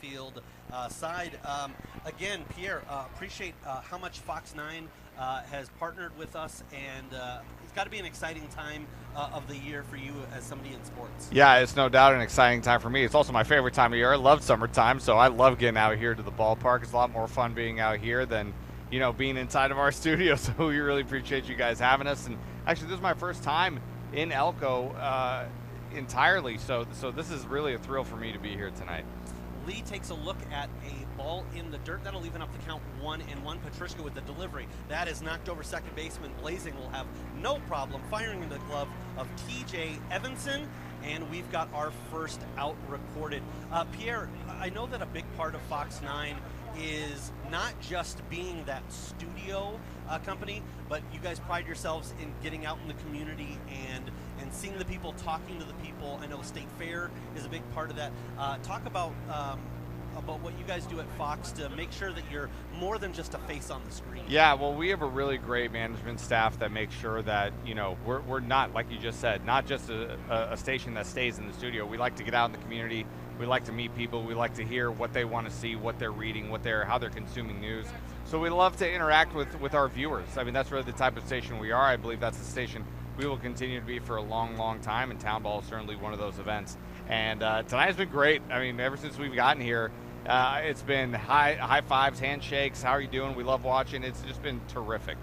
Northfield side. Again, Pierre, appreciate how much Fox 9 has partnered with us, and it's got to be an exciting time of the year for you as somebody in sports. Yeah, it's no doubt an exciting time for me. It's also my favorite time of year. I love summertime, so I love getting out here to the ballpark. It's a lot more fun being out here than, being inside of our studio. So we really appreciate you guys having us. And actually, this is my first time in Elko entirely, so this is really a thrill for me to be here tonight. Lee takes a look at a ball in the dirt. That'll even up the count 1-1. Petrushka with the delivery. That is knocked over second baseman. Blazing will have no problem firing into the glove of TJ Evanson. And we've got our first out recorded. Pierre, I know that a big part of Fox 9 is not just being that studio company, but you guys pride yourselves in getting out in the community and seeing the people, talking to the people. I know State Fair is a big part of that. Talk about what you guys do at Fox to make sure that you're more than just a face on the screen. Yeah, well, we have a really great management staff that makes sure that, we're not, like you just said, not just a station that stays in the studio. We like to get out in the community. We like to meet people. We like to hear what they want to see, what they're reading, how they're consuming news. So we love to interact with our viewers. I mean, that's really the type of station we are. I believe that's the station we will continue to be for a long, long time, and Town Ball is certainly one of those events. And tonight has been great. I mean, ever since we've gotten here, it's been high fives, handshakes. How are you doing? We love watching. It's just been terrific.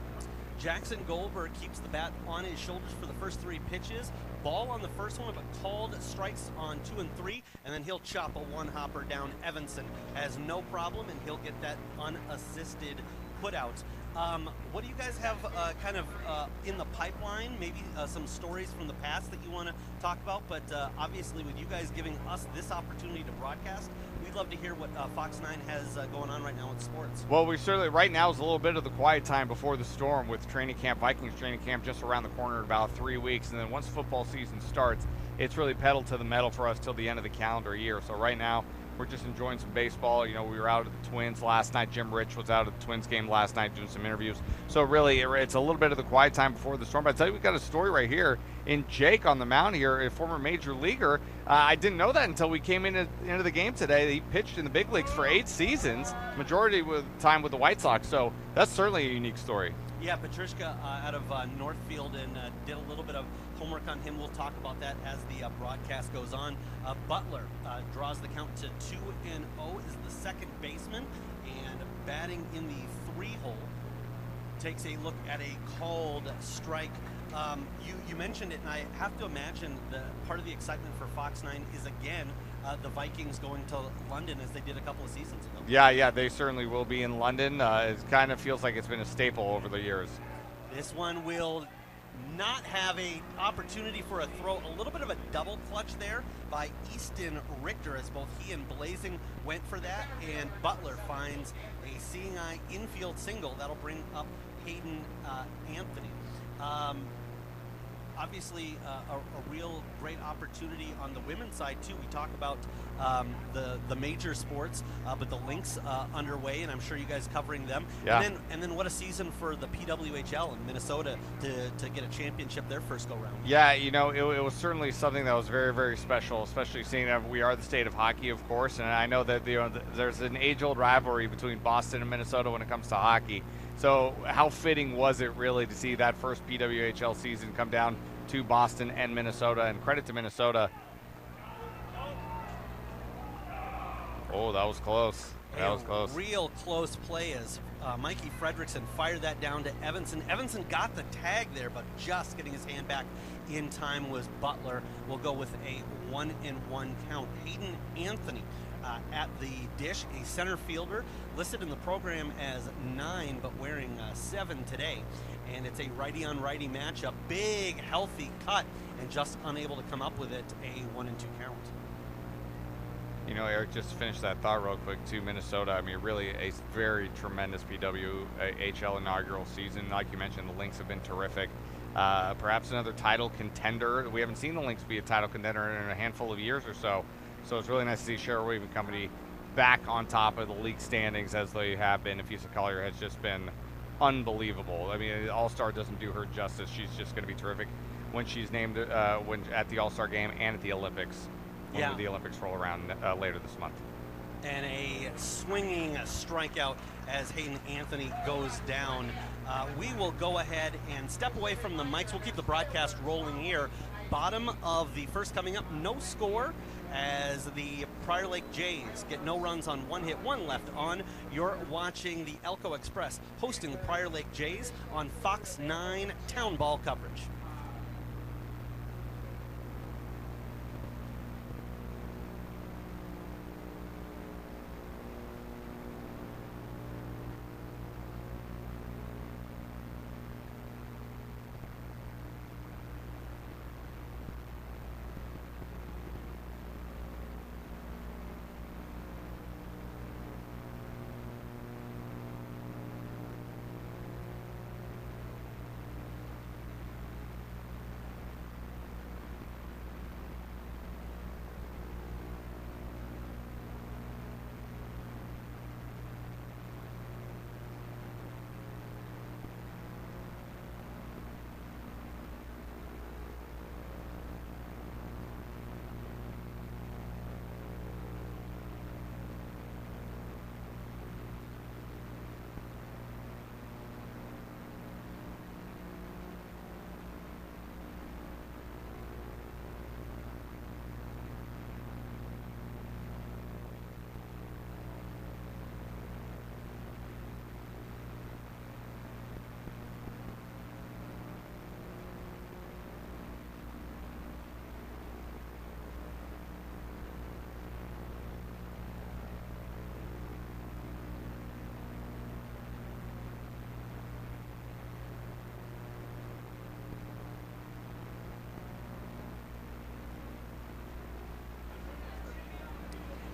Jackson Goldberg keeps the bat on his shoulders for the first 3 pitches. Ball on the first one, but called strikes on 2 and 3, and then he'll chop a one-hopper down. Evanson has no problem, and he'll get that unassisted putout. What do you guys have in the pipeline? Maybe some stories from the past that you want to talk about, but obviously with you guys giving us this opportunity to broadcast, we'd love to hear what Fox 9 has going on right now in sports. Well, we certainly, right now is a little bit of the quiet time before the storm with training camp, Vikings training camp just around the corner in about 3 weeks, and then once football season starts, it's really pedal to the metal for us till the end of the calendar year. So right now, we're just enjoying some baseball. We were out at the Twins last night. Jim Rich was out at the Twins game last night doing some interviews. So really, it's a little bit of the quiet time before the storm. But I tell you, we've got a story right here in Jake on the mound here, a former major leaguer. I didn't know that until we came into the game today. He pitched in the big leagues for 8 seasons, majority of the time with the White Sox. So that's certainly a unique story. Yeah, Petrushka out of Northfield, and did a little bit of homework on him. We'll talk about that as the broadcast goes on. Butler draws the count to 2-0, is the second baseman, and batting in the 3-hole. Takes a look at a called strike. You mentioned it, and I have to imagine that part of the excitement for Fox 9 is, again, the Vikings going to London as they did a couple of seasons ago. Yeah, they certainly will be in London. It kind of feels like it's been a staple over the years. This one will not have a opportunity for a throw. A little bit of a double clutch there by Easton Richter, as both he and Blazing went for that, and Butler finds a seeing eye infield single. That'll bring up Hayden Anthony. Obviously, a real great opportunity on the women's side, too. We talk about the major sports, but the Lynx underway, and I'm sure you guys covering them. Yeah. And then what a season for the PWHL in Minnesota to get a championship their first go-round. Yeah, it was certainly something that was very, very special, especially seeing that we are the state of hockey, of course, and I know that there's an age-old rivalry between Boston and Minnesota when it comes to hockey. So how fitting was it really to see that first PWHL season come down to Boston and Minnesota, and credit to Minnesota. Oh, that was close. That was close. Real close play as Mikey Fredrickson fired that down to Evanson. Evanson got the tag there, but just getting his hand back in time was Butler. We'll go with a 1-1 count. Hayden Anthony at the dish, a center fielder, listed in the program as 9, but wearing 7 today. And it's a righty-on-righty matchup. Big, healthy cut, and just unable to come up with it, a 1-2 count. Eric, just to finish that thought real quick, too, Minnesota, I mean, really a very tremendous PWHL inaugural season. Like you mentioned, the Lynx have been terrific. Perhaps another title contender. We haven't seen the Lynx be a title contender in a handful of years or so. So it's really nice to see Cheryl Waving Company back on top of the league standings as they have been. Fisa Collier has just been unbelievable. I mean, All-Star doesn't do her justice. She's just going to be terrific when she's named at the All-Star game and at the Olympics when the Olympics roll around later this month. And a swinging strikeout as Hayden Anthony goes down. We will go ahead and step away from the mics. We'll keep the broadcast rolling here. Bottom of the first coming up, no score as the Prior Lake Jays get no runs on one hit, one left on. You're watching the Elko Express hosting the Prior Lake Jays on Fox 9 Town Ball coverage.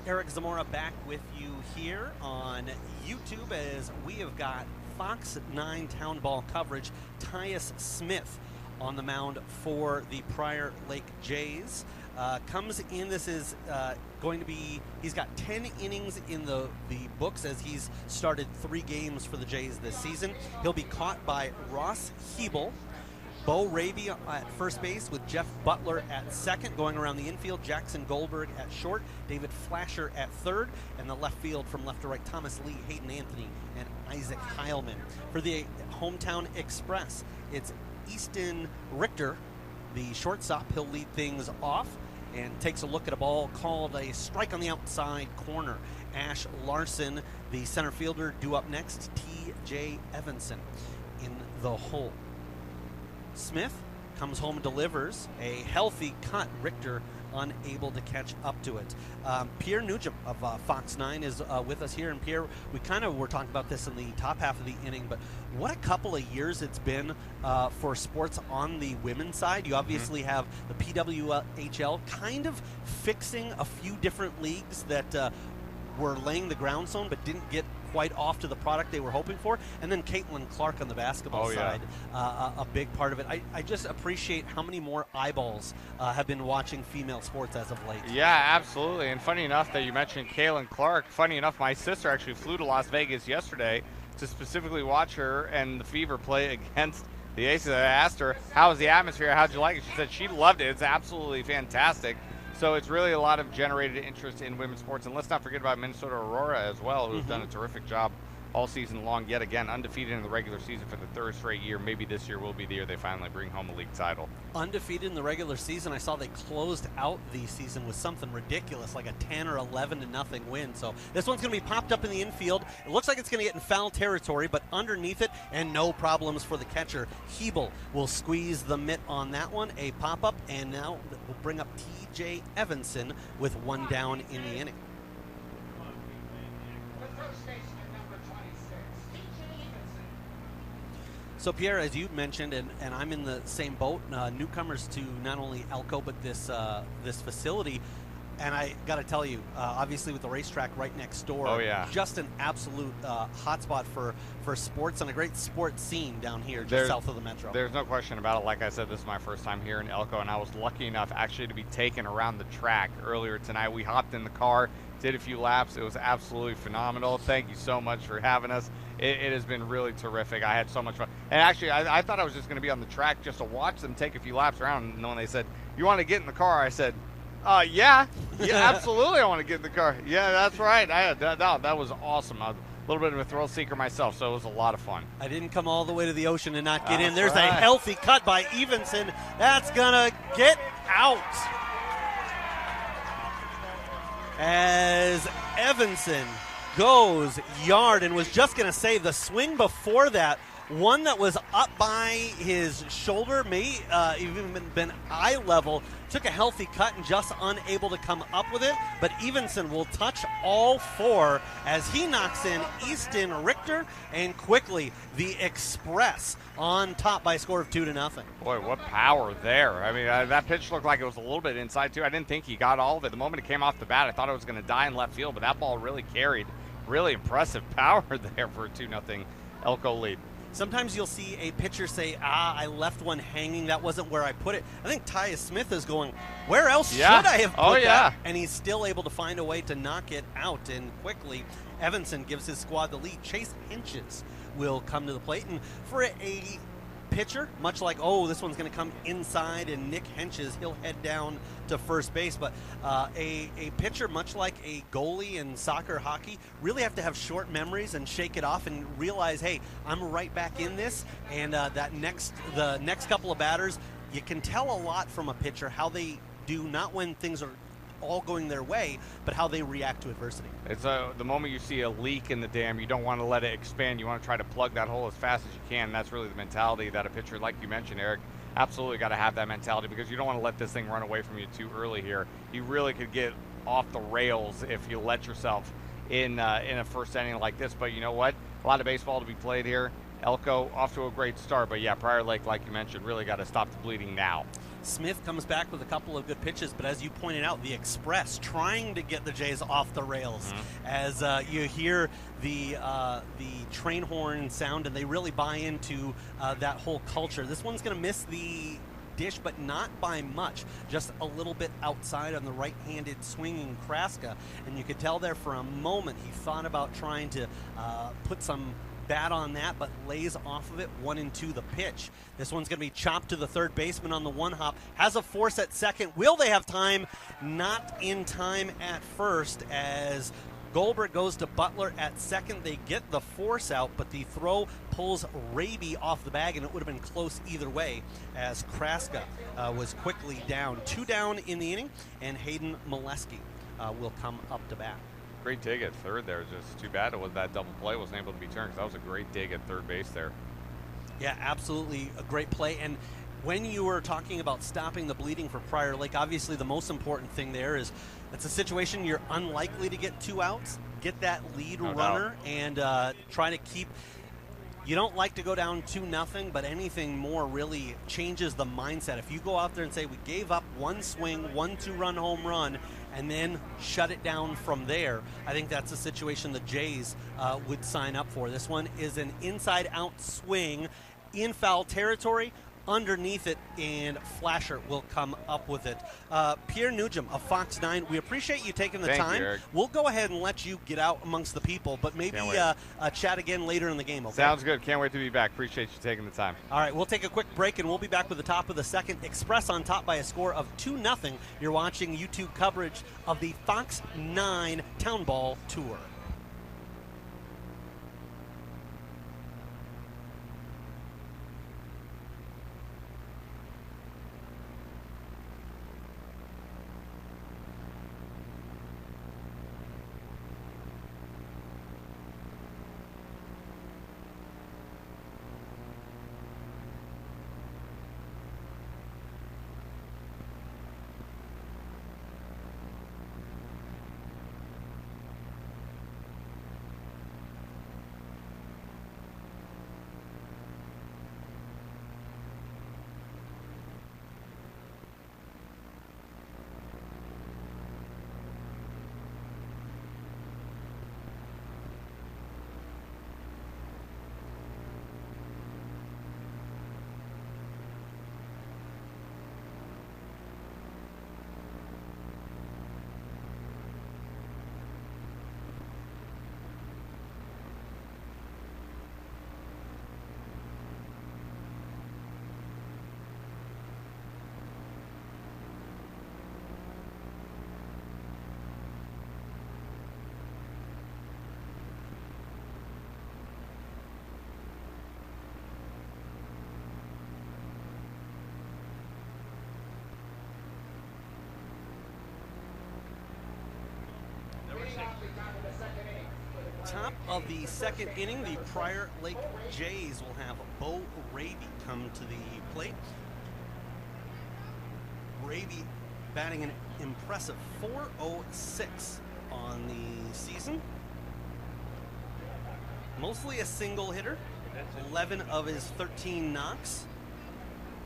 Eric Zamora back with you here on YouTube as we have got Fox 9 Town Ball coverage. Tyus Smith on the mound for the Prior Lake Jays. Comes in, this is going to be, he's got 10 innings in the books as he's started 3 games for the Jays this season. He'll be caught by Ross Hebel, Bo Raby at first base with Jeff Butler at second. Going around the infield, Jackson Goldberg at short, David Flasher at third, and the left field from left to right, Thomas Lee, Hayden Anthony, and Isaac Heilman. For the Hometown Express, it's Easton Richter, the shortstop. He'll lead things off and takes a look at a ball called a strike on the outside corner. Ash Larson, the center fielder, due up next. T.J. Evanson in the hole. Smith comes home and delivers a healthy cut. Richter unable to catch up to it. Pierre Nugent of Fox 9 is with us here. And Pierre, we kind of were talking about this in the top half of the inning, but what a couple of years it's been for sports on the women's side. You obviously have the PWHL kind of fixing a few different leagues that were laying the ground zone but didn't get quite off to the product they were hoping for. And then Caitlin Clark on the basketball side, a big part of it. I just appreciate how many more eyeballs have been watching female sports as of late. Yeah, absolutely. And funny enough that you mentioned Caitlin Clark. Funny enough, my sister actually flew to Las Vegas yesterday to specifically watch her and the Fever play against the Aces. I asked her, how was the atmosphere? How'd you like it? She said she loved it. It's absolutely fantastic. So it's really a lot of generated interest in women's sports. And let's not forget about Minnesota Aurora as well, who's done a terrific job all season long. Yet again, undefeated in the regular season for the 3rd straight year. Maybe this year will be the year they finally bring home a league title. Undefeated in the regular season. I saw they closed out the season with something ridiculous, like a 10 or 11-0 win. So this one's going to be popped up in the infield. It looks like it's going to get in foul territory, but underneath it, and no problems for the catcher. Hebel will squeeze the mitt on that one. A pop-up, and now we'll bring up T.J. Evanson with 1 down in the inning. So, Pierre, as you mentioned, and I'm in the same boat, newcomers to not only Elko but this facility, and I got to tell you, obviously with the racetrack right next door, just an absolute hotspot for sports and a great sports scene down here just south of the metro. There's no question about it. Like I said, this is my first time here in Elko, and I was lucky enough actually to be taken around the track earlier tonight. We hopped in the car, did a few laps. It was absolutely phenomenal. Thank you so much for having us. It has been really terrific. I had so much fun. And actually, I thought I was just going to be on the track just to watch them take a few laps around. And when they said, you want to get in the car, I said, Yeah, absolutely. I want to get in the car. Yeah, that's right. That was awesome. I was a little bit of a thrill seeker myself, so it was a lot of fun. I didn't come all the way to the ocean and not get in. That's There's right. a healthy cut by Evenson. That's going to get out. As Evanson goes yard, and was just going to say the swing before that, one that was up by his shoulder, may even been eye level, took a healthy cut and just unable to come up with it. But Evenson will touch all four as he knocks in Easton Richter, and quickly the Express on top by a score of 2-0. Boy, what power there. I mean, that pitch looked like it was a little bit inside, too. I didn't think he got all of it. The moment it came off the bat, I thought it was going to die in left field, but that ball really carried. Really impressive power there for a 2-0 Elko lead. Sometimes you'll see a pitcher say, I left one hanging. That wasn't where I put it. I think Tyus Smith is going, where else should I have put that? And he's still able to find a way to knock it out. And quickly, Evanson gives his squad the lead. Chase Hinches will come to the plate. And for a pitcher, much like, this one's going to come inside, and Nick Henches, he'll head down to first base. But a pitcher, much like a goalie in soccer, hockey, really have to have short memories and shake it off and realize, hey, I'm right back in this. And the next couple of batters, you can tell a lot from a pitcher how they do, not when things are all going their way, but how they react to adversity. It's the moment you see a leak in the dam, you don't want to let it expand. You want to try to plug that hole as fast as you can. And that's really the mentality that a pitcher, like you mentioned, Eric, absolutely got to have that mentality, because you don't want to let this thing run away from you too early here. You really could get off the rails if you let yourself in a first inning like this. But you know what? A lot of baseball to be played here. Elko off to a great start, but yeah, Prior Lake, like you mentioned, really got to stop the bleeding now. Smith comes back with a couple of good pitches, but as you pointed out, the Express trying to get the Jays off the rails. As you hear the train horn sound, and they really buy into that whole culture. This one's going to miss the dish, but not by much, just a little bit outside on the right-handed swinging Kraska, and you could tell there for a moment he thought about trying to put some bat on that, but lays off of it. 1-2 the pitch. This one's going to be chopped to the third baseman on the one hop. Has a force at second. Will they have time? Not in time at first, as Goldberg goes to Butler at second. They get the force out, but the throw pulls Raby off the bag, and it would have been close either way, as Kraska was quickly down. 2 down in the inning, and Hayden Molesky will come up to bat. Great dig at third there. Just too bad it was that double play wasn't able to be turned, because that was a great dig at third base there. Yeah, absolutely a great play. And when you were talking about stopping the bleeding for Prior Lake, obviously the most important thing there is it's a situation you're unlikely to get 2 outs. Get that lead runner and try to keep. You don't like to go down 2-0, but anything more really changes the mindset. If you go out there and say, we gave up 1 swing, 1 2-run home run, and then shut it down from there, I think that's a situation the Jays would sign up for. This one is an inside-out swing in foul territory. Underneath it, and Flasher will come up with it. Pierre Nugent of Fox 9, we appreciate you taking the time. You, Eric. We'll go ahead and let you get out amongst the people, but maybe chat again later in the game. Okay? Sounds good. Can't wait to be back. Appreciate you taking the time. All right, we'll take a quick break, and we'll be back with the top of the second. Express on top by a score of 2-0. You're watching YouTube coverage of the Fox 9 Town Ball Tour. top of the second inning, the Prior Lake Jays will have Bo Raby come to the plate. Raby batting an impressive .406 on the season. Mostly a single hitter, 11 of his 13 knocks.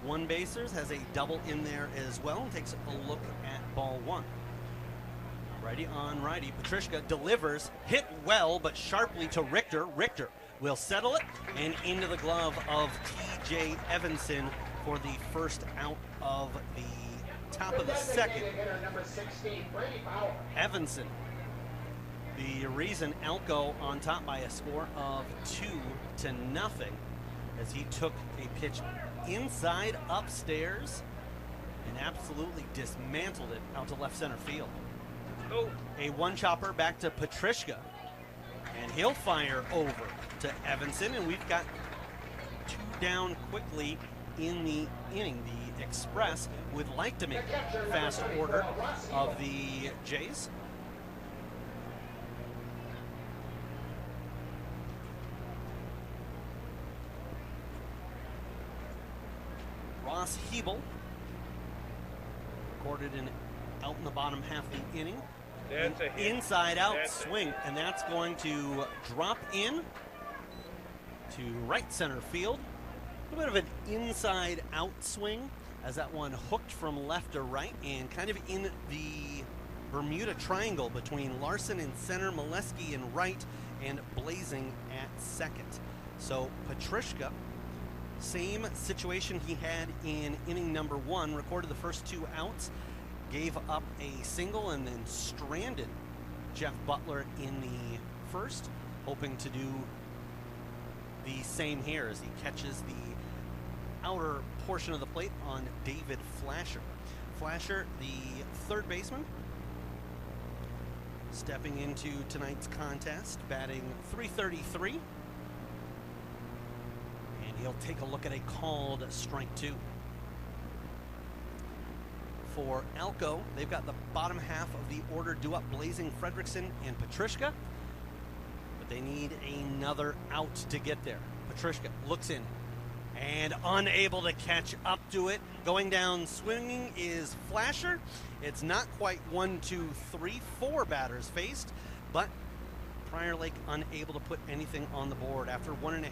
One basers, has a double in there as well. Takes a look at ball one. Righty on righty. Petrushka delivers, hit well, but sharply to Richter. Richter will settle it and into the glove of T.J. Evanson for the first out of the top of the second. Evanson, the reason Elko on top by a score of 2-0, as he took a pitch inside upstairs and absolutely dismantled it out to left center field. Oh, a one chopper back to Petrushka, and he'll fire over to Evanson, and we've got two down quickly in the inning. The Express would like to make fast order of the Jays. Ross Hebel recorded an out in the bottom half of the inning. That's a hit. Inside out swing, and that's going to drop in to right center field. A little bit of an inside out swing as that one hooked from left to right and kind of in the Bermuda Triangle between Larson in center, Molesky in right, and Blazing at second. So Petrushka, same situation he had in inning number one, recorded the first two outs, gave up a single and then stranded Jeff Butler in the first, hoping to do the same here as he catches the outer portion of the plate on David Flasher. Flasher, the third baseman, stepping into tonight's contest, batting .333. And he'll take a look at a called strike two. For Elko, they've got the bottom half of the order due up, Blazing, Fredrickson, and Petrushka. But they need another out to get there. Petrushka looks in and unable to catch up to it. Going down swinging is Flasher. It's not quite 1, 2, 3, 4 batters faced, but Prior Lake unable to put anything on the board. After 1.5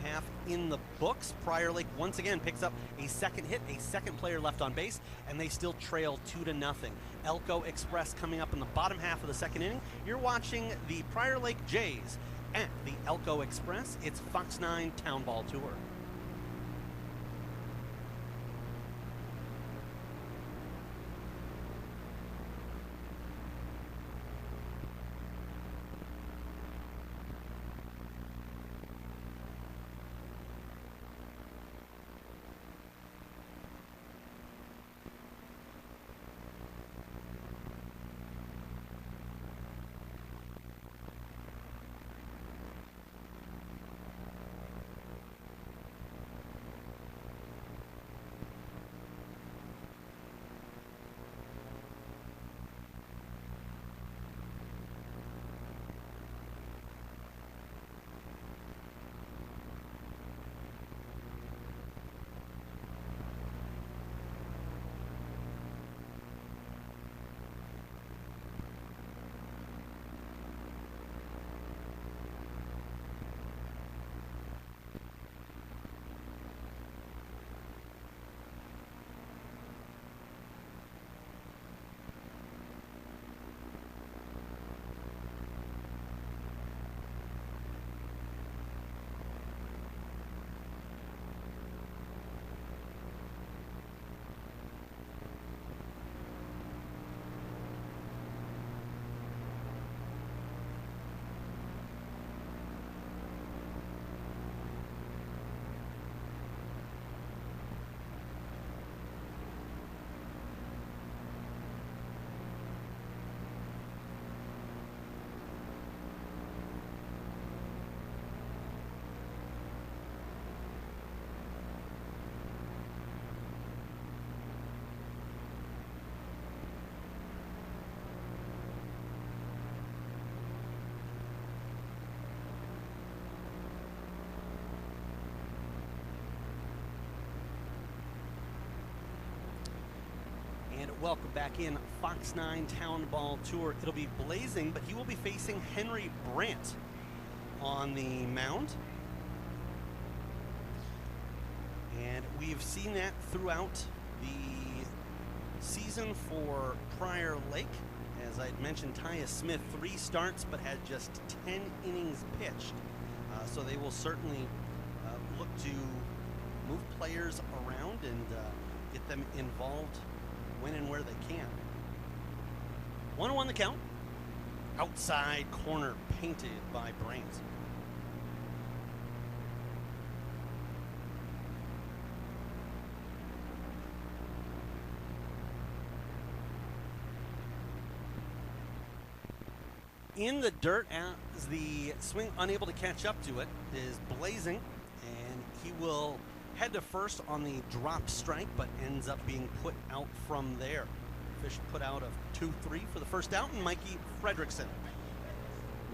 in the books, Prior Lake once again picks up a second hit, a second player left on base, and they still trail 2-0. Elko Express coming up in the bottom half of the second inning. You're watching the Prior Lake Jays at the Elko Express. It's Fox 9 Town Ball Tour. welcome back in Fox 9 Town Ball Tour. It'll be blazing, but he will be facing Henry Brandt on the mound. And we've seen that throughout the season for Prior Lake. As I'd mentioned, Tyus Smith, 3 starts, but had just 10 innings pitched. So they will certainly look to move players around and get them involved when and where they can. 1-1 the count. Outside corner painted by Brains. In the dirt as the swing unable to catch up to it is Blazing, and he will head to first on the drop strike, but ends up being put out from there. Fish put out of 2-3 for the first out, and Mikey Fredrickson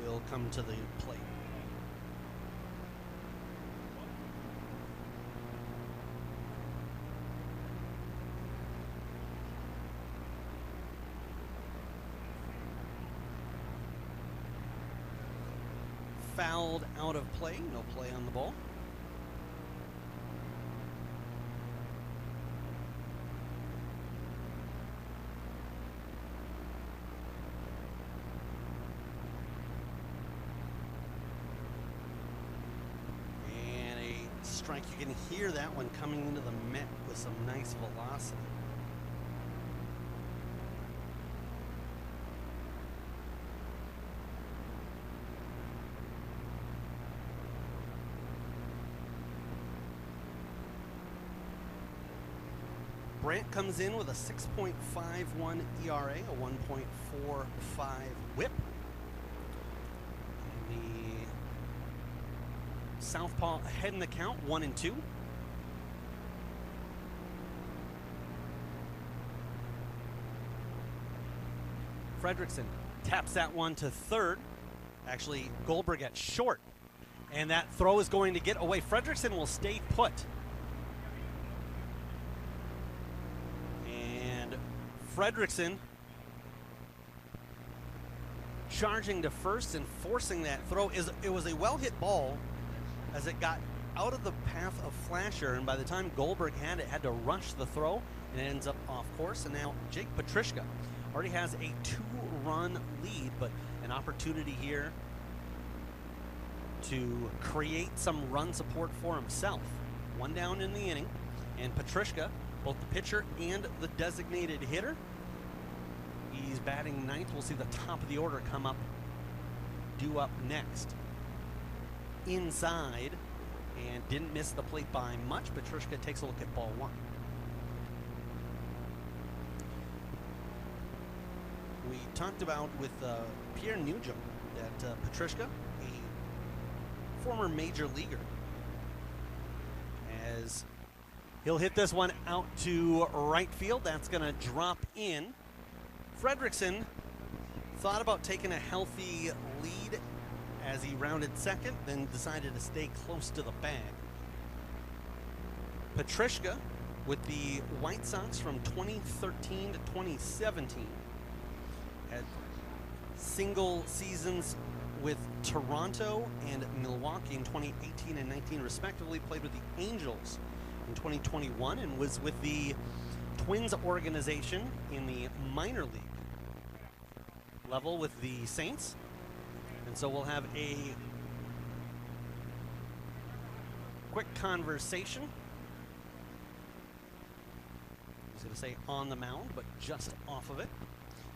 will come to the plate. Fouled out of play, no play on the ball. And a strike. You can hear that one coming into the mitt with some nice velocity. Brandt comes in with a 6.51 ERA, a 1.45 whip. And the southpaw ahead in the count, 1-2. Fredrickson taps that one to third. Actually, Goldberg at short. And that throw is going to get away. Fredrickson will stay put. Fredrickson charging to first and forcing that throw. It was a well-hit ball as it got out of the path of Flasher, and by the time Goldberg had to rush the throw, and it ends up off course. And now Jake Petrischka already has a 2-run lead, but an opportunity here to create some run support for himself. 1 down in the inning, and Petrischka, both the pitcher and the designated hitter. He's batting ninth. We'll see the top of the order come up, due up next. Inside, and didn't miss the plate by much. Petrischka takes a look at ball 1. We talked about with Pierre Nugent that Petrischka, a former major leaguer, as he'll hit this one out to right field. That's going to drop in. Fredrickson thought about taking a healthy lead as he rounded second, then decided to stay close to the bag. Petrischka with the White Sox from 2013 to 2017. Had single seasons with Toronto and Milwaukee in 2018 and 19 respectively. Played with the Angels in 2021 and was with the Twins organization in the minor league level with the Saints. And so we'll have a quick conversation. I was going to say on the mound, but just off of it.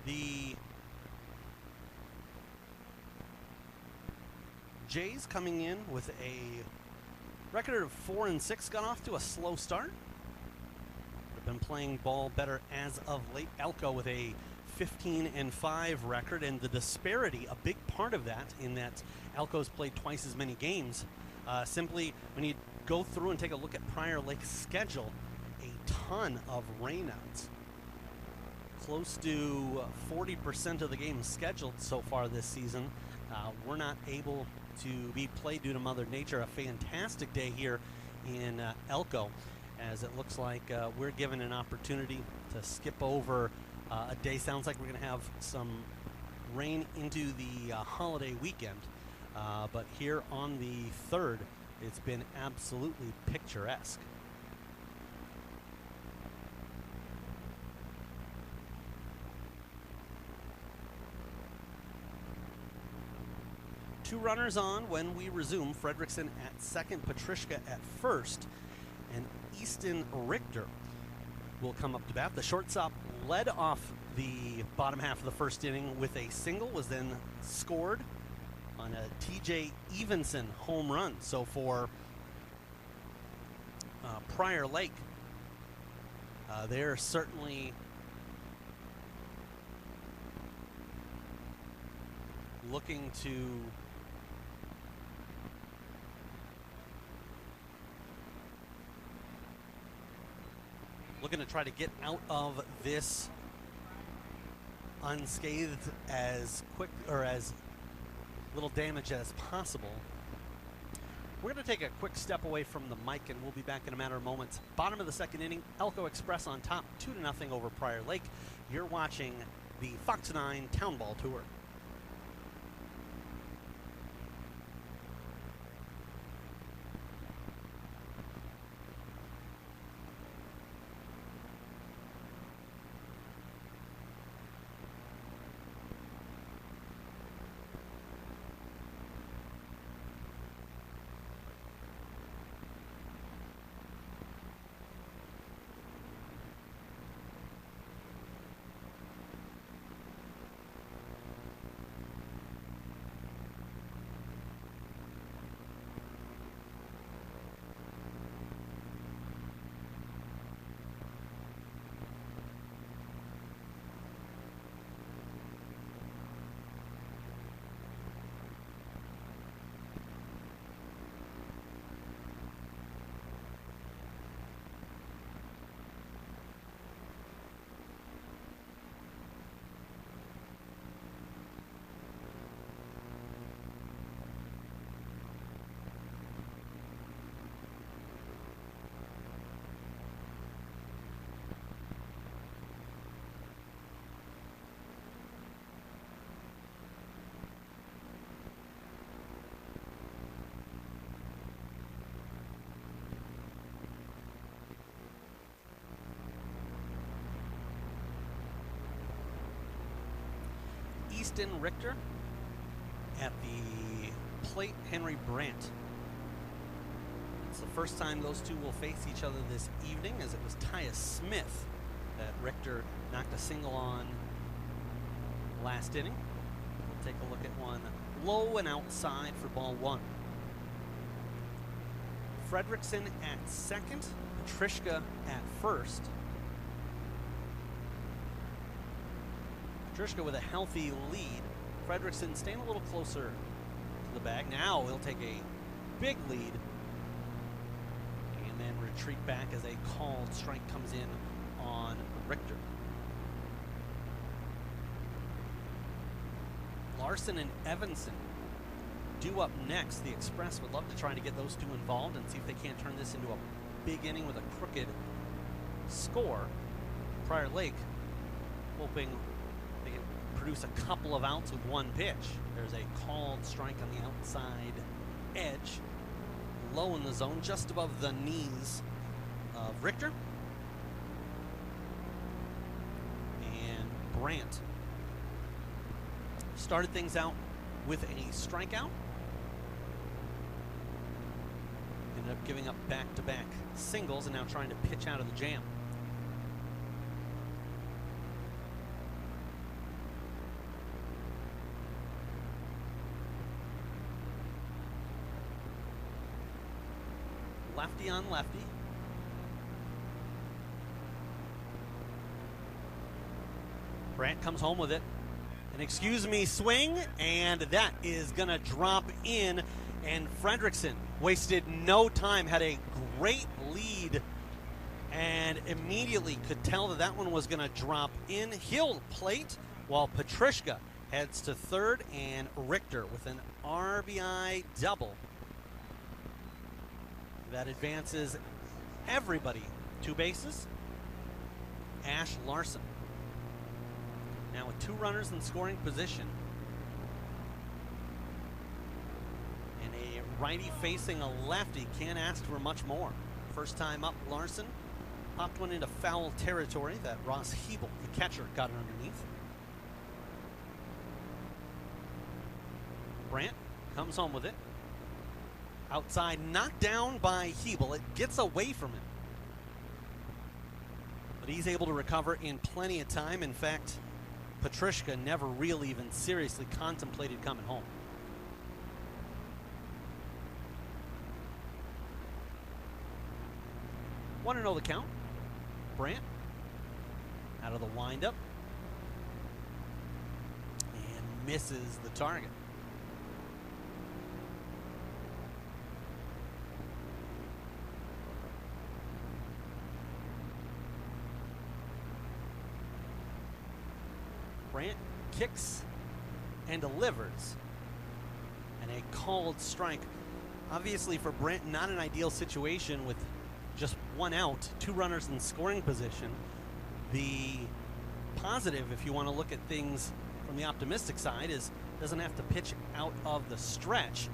The Jays coming in with a record of 4-6, got off to a slow start. They've been playing ball better as of late. Elko with a 15-5 record, and the disparity, a big part of that, in that Elko's played twice as many games. Simply, when you go through and take a look at Prior Lake's schedule, a ton of rainouts. Close to 40% of the games scheduled so far this season were not able to be played due to Mother Nature. A fantastic day here in Elko. as it looks like we're given an opportunity to skip over a day. Sounds like we're going to have some rain into the holiday weekend, but here on the 3rd, it's been absolutely picturesque. Two runners on when we resume. Fredrickson at second, Petrushka at first, and Easton Richter will come up to bat. The shortstop led off the bottom half of the first inning with a single, was then scored on a TJ Evenson home run. So for Prior Lake, they're certainly looking to try to get out of this unscathed as quick or as little damage as possible. We're going to take a quick step away from the mic, and we'll be back in a matter of moments. Bottom of the 2nd inning, Elko Express on top, 2-0 over Prior Lake. You're watching the Fox 9 Town Ball Tour. Easton Richter at the plate, Henry Brandt. It's the first time those two will face each other this evening, as it was Tyus Smith that Richter knocked a single on last inning. We'll take a look at one low and outside for ball 1. Fredrickson at second, Petrushka at first. Petrushka with a healthy lead. Fredrickson staying a little closer to the bag. Now he'll take a big lead and then retreat back as a called strike comes in on Richter. Larson and Evanson due up next. The Express would love to try to get those two involved and see if they can't turn this into a big inning with a crooked score. Prior Lake hoping they can produce a couple of outs with one pitch. There's a called strike on the outside edge, low in the zone, just above the knees of Richter. And Brandt started things out with a strikeout. Ended up giving up back-to-back singles and now trying to pitch out of the jam. Lefty on lefty. Brandt comes home with it. An excuse me swing, and that is going to drop in. And Fredrickson wasted no time, had a great lead, and immediately could tell that that one was going to drop in. He'll plate while Petrushka heads to third, and Richter with an RBI double that advances everybody. 2 bases. Ash Larson. Now with 2 runners in scoring position. And a righty facing a lefty, can't ask for much more. First time up, Larson popped one into foul territory that Ross Hebel, the catcher, got it underneath. Brandt comes home with it. Outside, knocked down by Hebel. It gets away from him. But he's able to recover in plenty of time. In fact, Petrushka never really even seriously contemplated coming home. Want to know the count? Brandt out of the windup and misses the target. Brandt kicks and delivers, and a called strike. Obviously for Brandt, not an ideal situation with just 1 out, 2 runners in scoring position. The positive, if you want to look at things from the optimistic side, is doesn't have to pitch out of the stretch.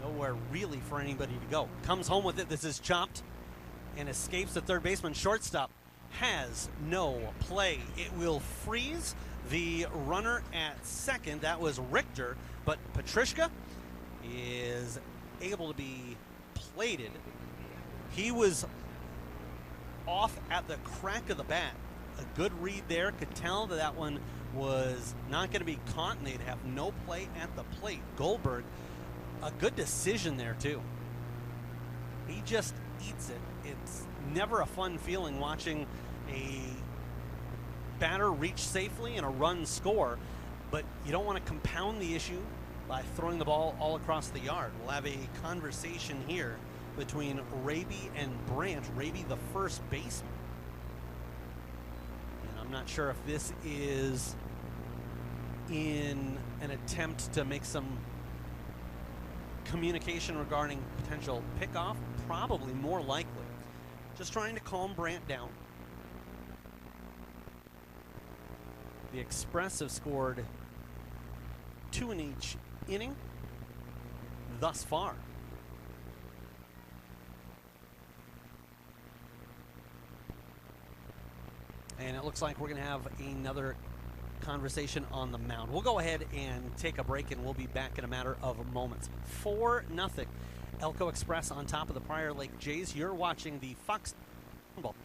Nowhere really for anybody to go. Comes home with it. This is chopped and escapes the third baseman. Shortstop has no play. It will freeze the runner at second. That was Richter, but Petrushka is able to be plated. He was off at the crack of the bat. A good read there. Could tell that that one was not going to be caught, and they'd have no play at the plate. Goldberg, a good decision there too. He just eats it. It's never a fun feeling watching a batter reach safely and a run score, but you don't want to compound the issue by throwing the ball all across the yard. We'll have a conversation here between Raby and Brandt. Raby, the first baseman. And I'm not sure if this is in an attempt to make some communication regarding potential pickoff. Probably more likely. Just trying to calm Brandt down. The Express have scored 2 in each inning thus far. And it looks like we're going to have another conversation on the mound. We'll go ahead and take a break, and we'll be back in a matter of moments. 4-0. Elko Express on top of the Prior Lake Jays. You're watching the Fox Ball.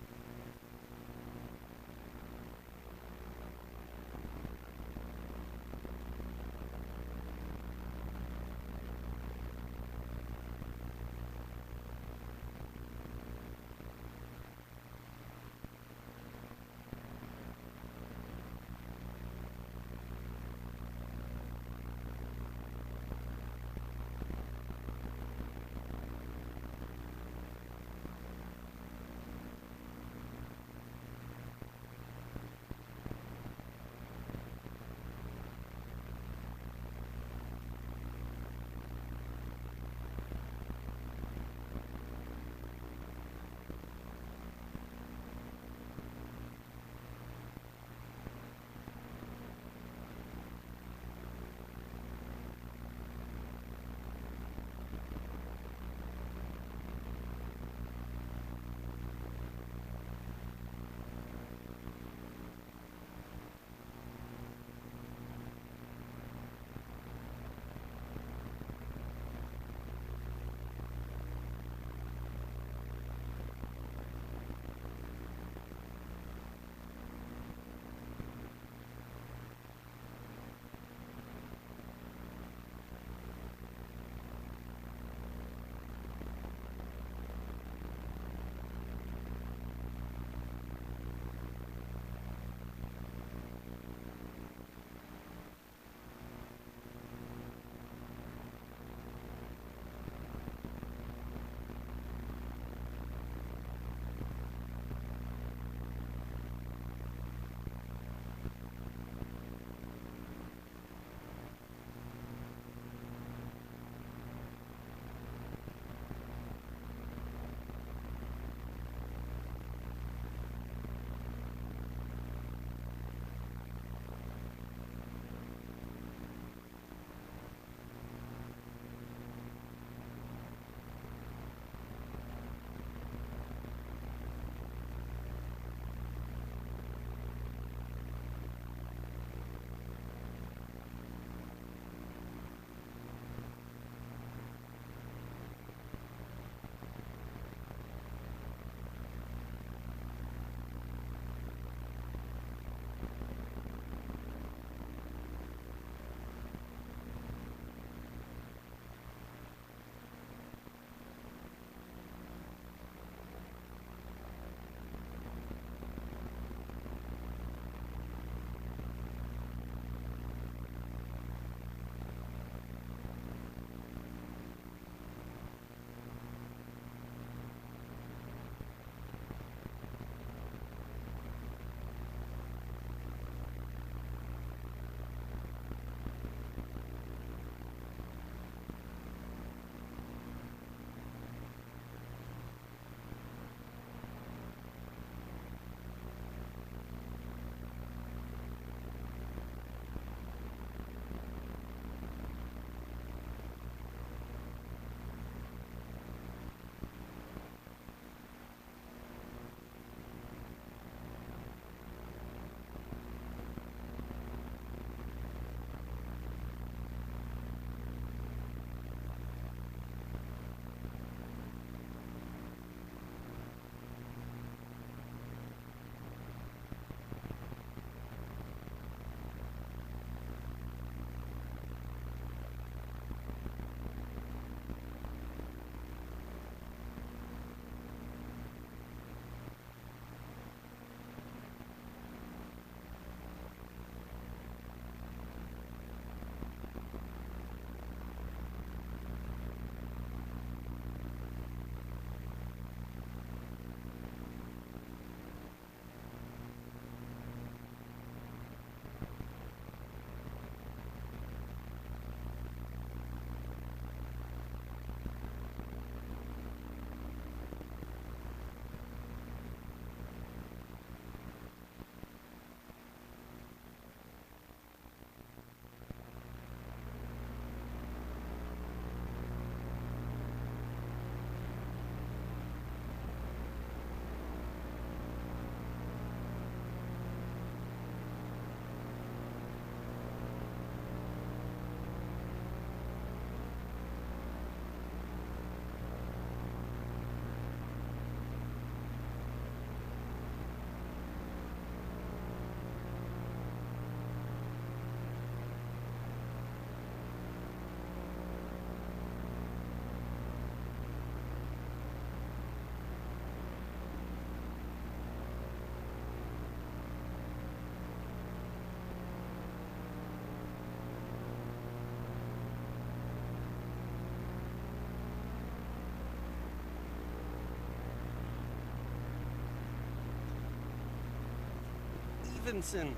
Evanson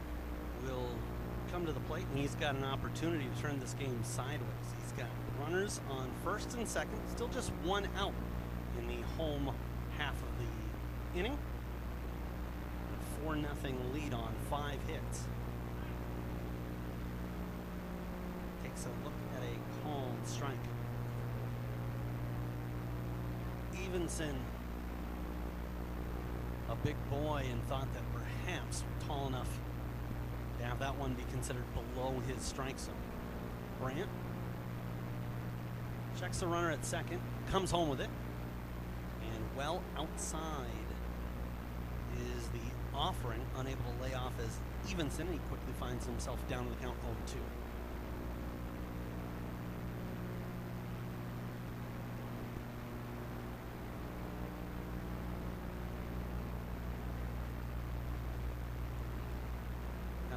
will come to the plate, and he's got an opportunity to turn this game sideways. He's got runners on first and second, still just one out in the home half of the inning. A 4-0 lead on 5 hits. Takes a look at a called strike. Evanson, a big boy, and thought that perhaps tall enough to have that one be considered below his strike zone. Brandt checks the runner at second, comes home with it, and well outside is the offering, unable to lay off as Evanson. He quickly finds himself down to the count 0-2.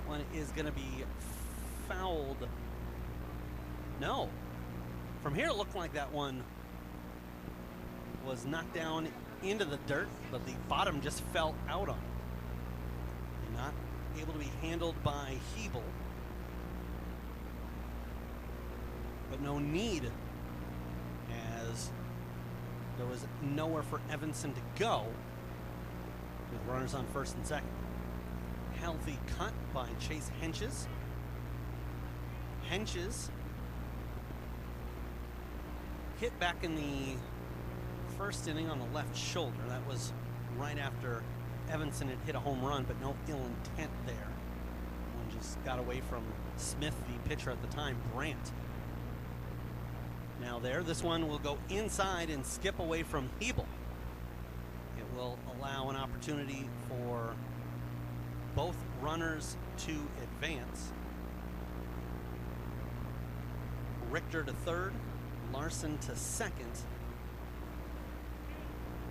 One is going to be fouled. No. From here, it looked like that one was knocked down into the dirt, but the bottom just fell out on it. Not able to be handled by Hebel. But no need, as there was nowhere for Evanson to go with runners on first and second. Healthy cut by Chase Henches. Henches hit back in the first inning on the left shoulder. That was right after Evanson had hit a home run, but no ill intent there. One just got away from Smith, the pitcher at the time, Brandt. Now there, this one will go inside and skip away from Hebel. It will allow an opportunity for both runners to advance. Richter to third, Larson to second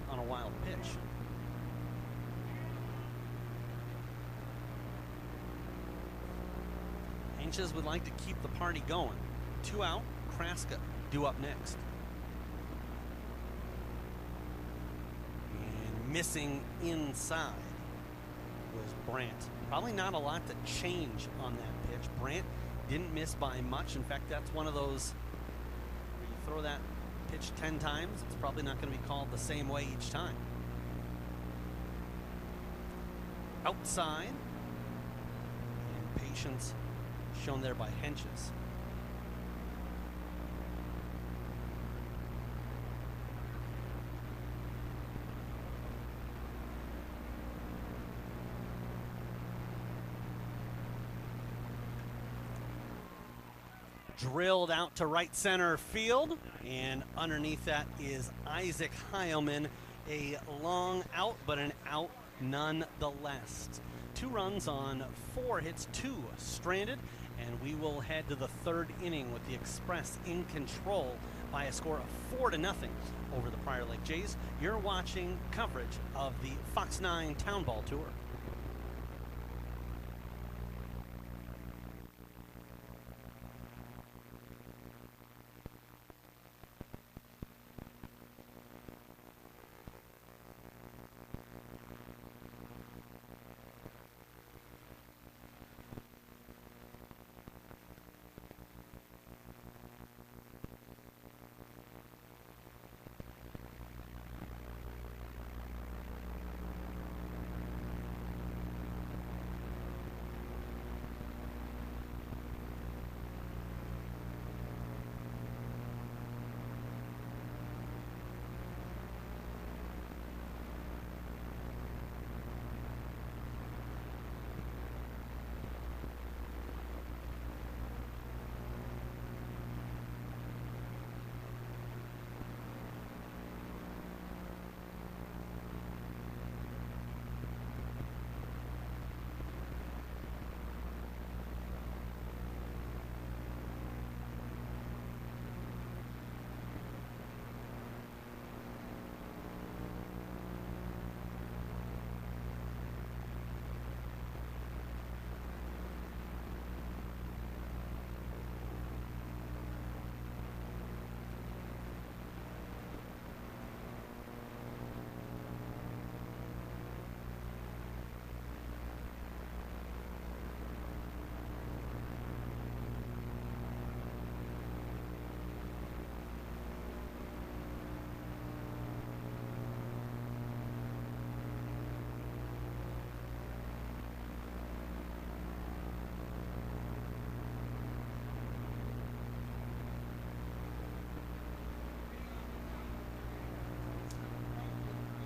on a wild pitch. Henches would like to keep the party going. 2 out, Kraska due up next. And missing inside was Brandt. Probably not a lot to change on that pitch. Brandt didn't miss by much. In fact, that's one of those where you throw that pitch 10 times, it's probably not going to be called the same way each time. Outside, and patience shown there by Henches. Drilled out to right center field, and underneath that is Isaac Heilman. A long out, but an out nonetheless. 2 runs on 4 hits, 2 stranded, and we will head to the 3rd inning with the Express in control by a score of 4-0 over the Prior Lake Jays. You're watching coverage of the Fox 9 Town Ball Tour.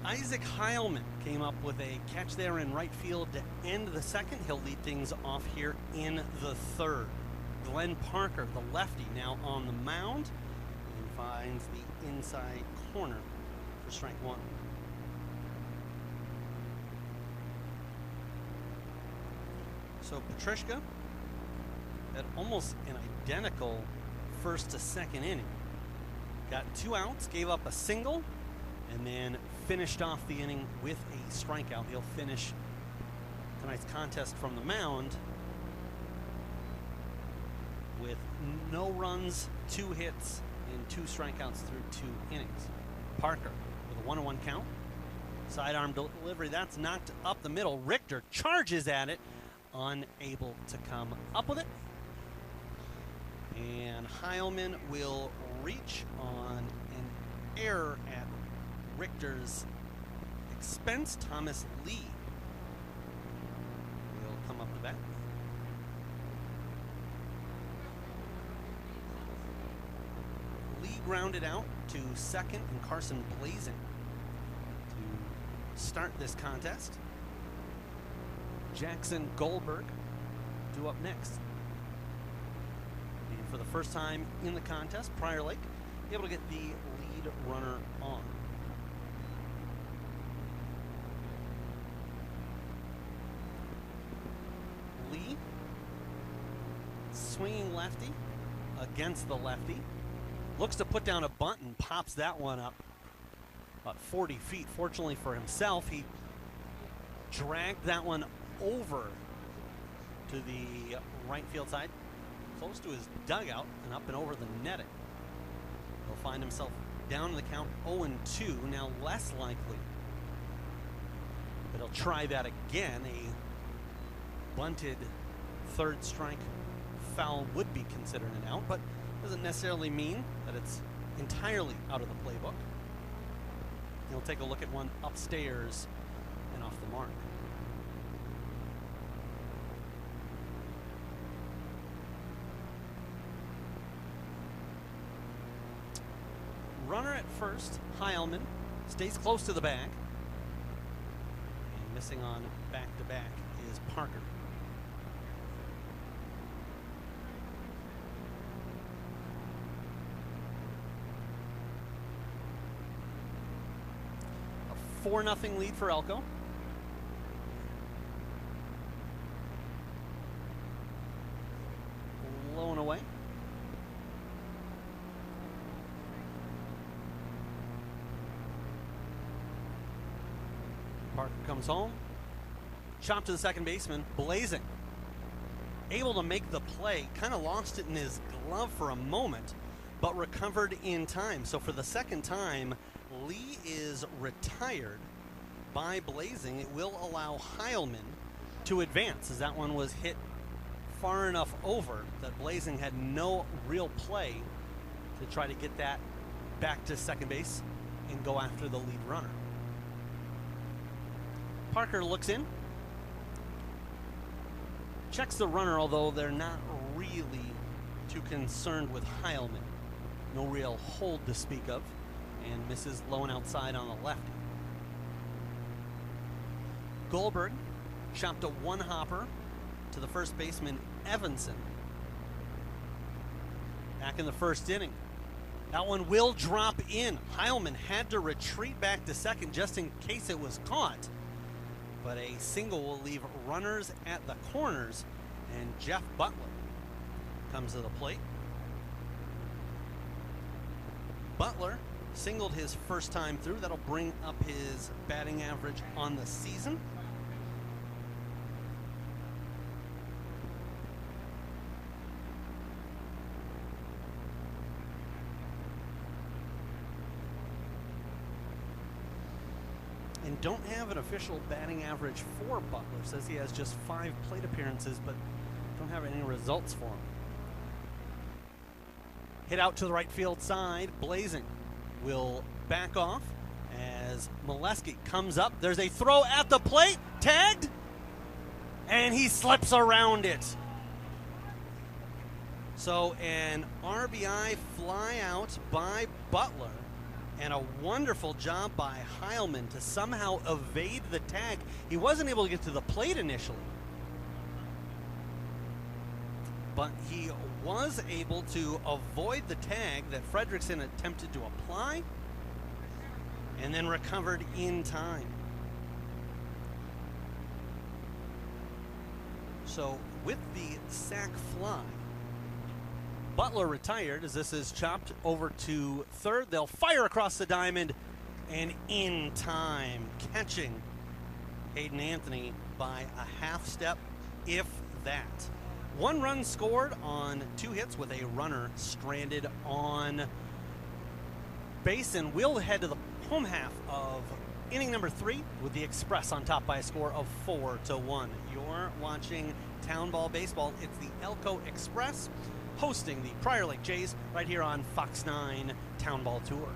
Isaac Heilman came up with a catch there in right field to end the second. He'll lead things off here in the third. Glenn Parker, the lefty, now on the mound and finds the inside corner for strike one. So Petrushka had almost an identical first to second inning. Got 2 outs, gave up a single, and then finished off the inning with a strikeout. He'll finish tonight's contest from the mound with no runs, 2 hits, and 2 strikeouts through 2 innings. Parker with a 1-1 count. Sidearm delivery, that's knocked up the middle. Richter charges at it, unable to come up with it. And Heilman will reach on an error at Richter's expense. Thomas Lee will come up the bat. Lee grounded out to second, and Carson Blazing to start this contest. Jackson Goldberg due up next. And for the first time in the contest, Prior Lake able to get the lead runner on. Lee, swinging lefty against the lefty. Looks to put down a bunt and pops that one up about 40 feet. Fortunately for himself, he dragged that one over to the right field side, close to his dugout and up and over the netting. He'll find himself down in the count 0-2, now less likely. But he'll try that again. A bunted third strike foul would be considered an out, but doesn't necessarily mean that it's entirely out of the playbook. He'll take a look at one upstairs and off the mark. Runner at first, Heilman, stays close to the bag. And missing on back-to-back is Parker. A 4-0 lead for Elko. Low and away. Parker comes home. Chop to the second baseman, Blazing. Able to make the play, kind of lost it in his glove for a moment, but recovered in time. So for the second time, Lee is retired by Blazing. It will allow Heilman to advance, as that one was hit far enough over that Blazing had no real play to try to get that back to second base and go after the lead runner. Parker looks in, checks the runner, although they're not really too concerned with Heilman. No real hold to speak of, and misses low and outside on the lefty. Goldberg chopped a one-hopper to the first baseman, Evanson. Back in the first inning. That one will drop in. Heilman had to retreat back to second just in case it was caught. But a single will leave runners at the corners, and Jeff Butler comes to the plate. Butler singled his first time through. That'll bring up his batting average on the season. And don't have an official batting average for Butler. Says he has just 5 plate appearances, but don't have any results for him. Hit out to the right field side. Blazing will back off as Molesky comes up. There's a throw at the plate. Tagged. And he slips around it. So an RBI fly out by Butler And a wonderful job by Heilman to somehow evade the tag. He wasn't able to get to the plate initially, but he was able to avoid the tag that Fredrickson attempted to apply and then recovered in time. So with the sac fly, Butler retired as this is chopped over to third. They'll fire across the diamond and in time, catching Hayden Anthony by a half step, if that. 1 run scored on 2 hits with a runner stranded on base, and we'll head to the home half of inning number 3 with the Express on top by a score of 4-1. You're watching Town Ball Baseball. It's the Elko Express hosting the Prior Lake Jays right here on Fox 9 Town Ball Tour.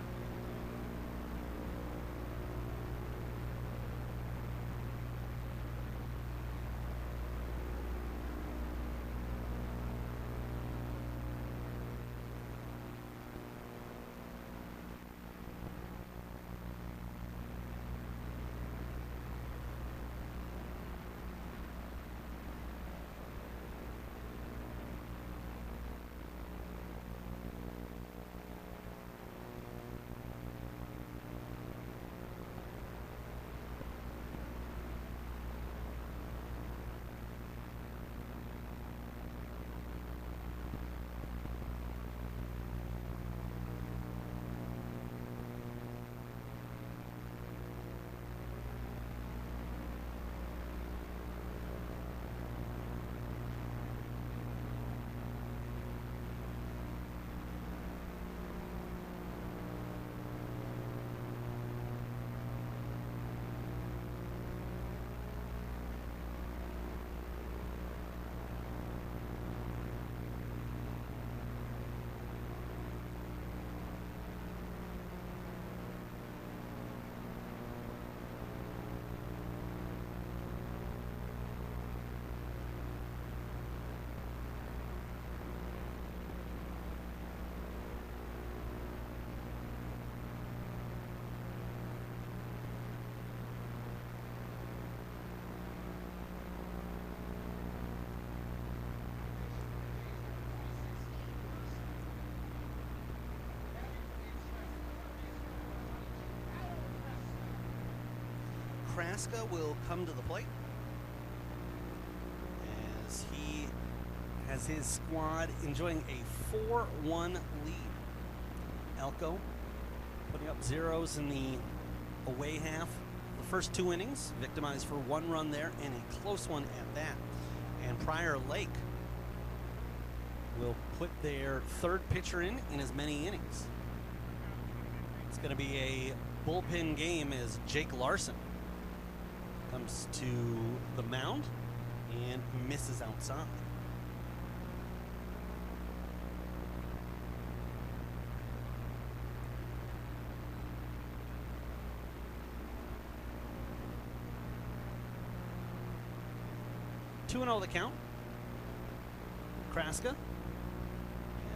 Kraska will come to the plate as he has his squad enjoying a 4-1 lead. Elko putting up zeros in the away half. The first 2 innings, victimized for 1 run there and a close one at that. And Prior Lake will put their 3rd pitcher in as many innings. It's going to be a bullpen game as Jake Larson comes to the mound and misses outside. Two 2-0 the count. Kraska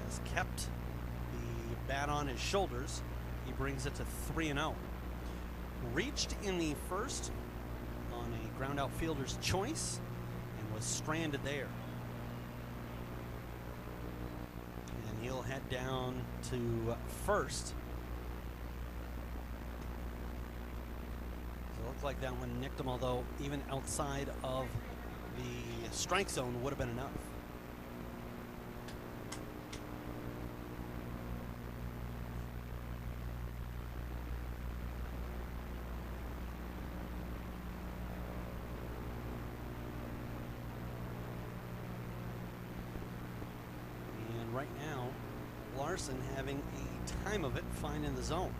has kept the bat on his shoulders. He brings it to 3-0. Reached in the first on a ground out fielder's choice and was stranded there. And he'll head down to first. It looked like that one nicked him, although even outside of the strike zone would have been enough. And right now, Larson having a time of it, finding the zone.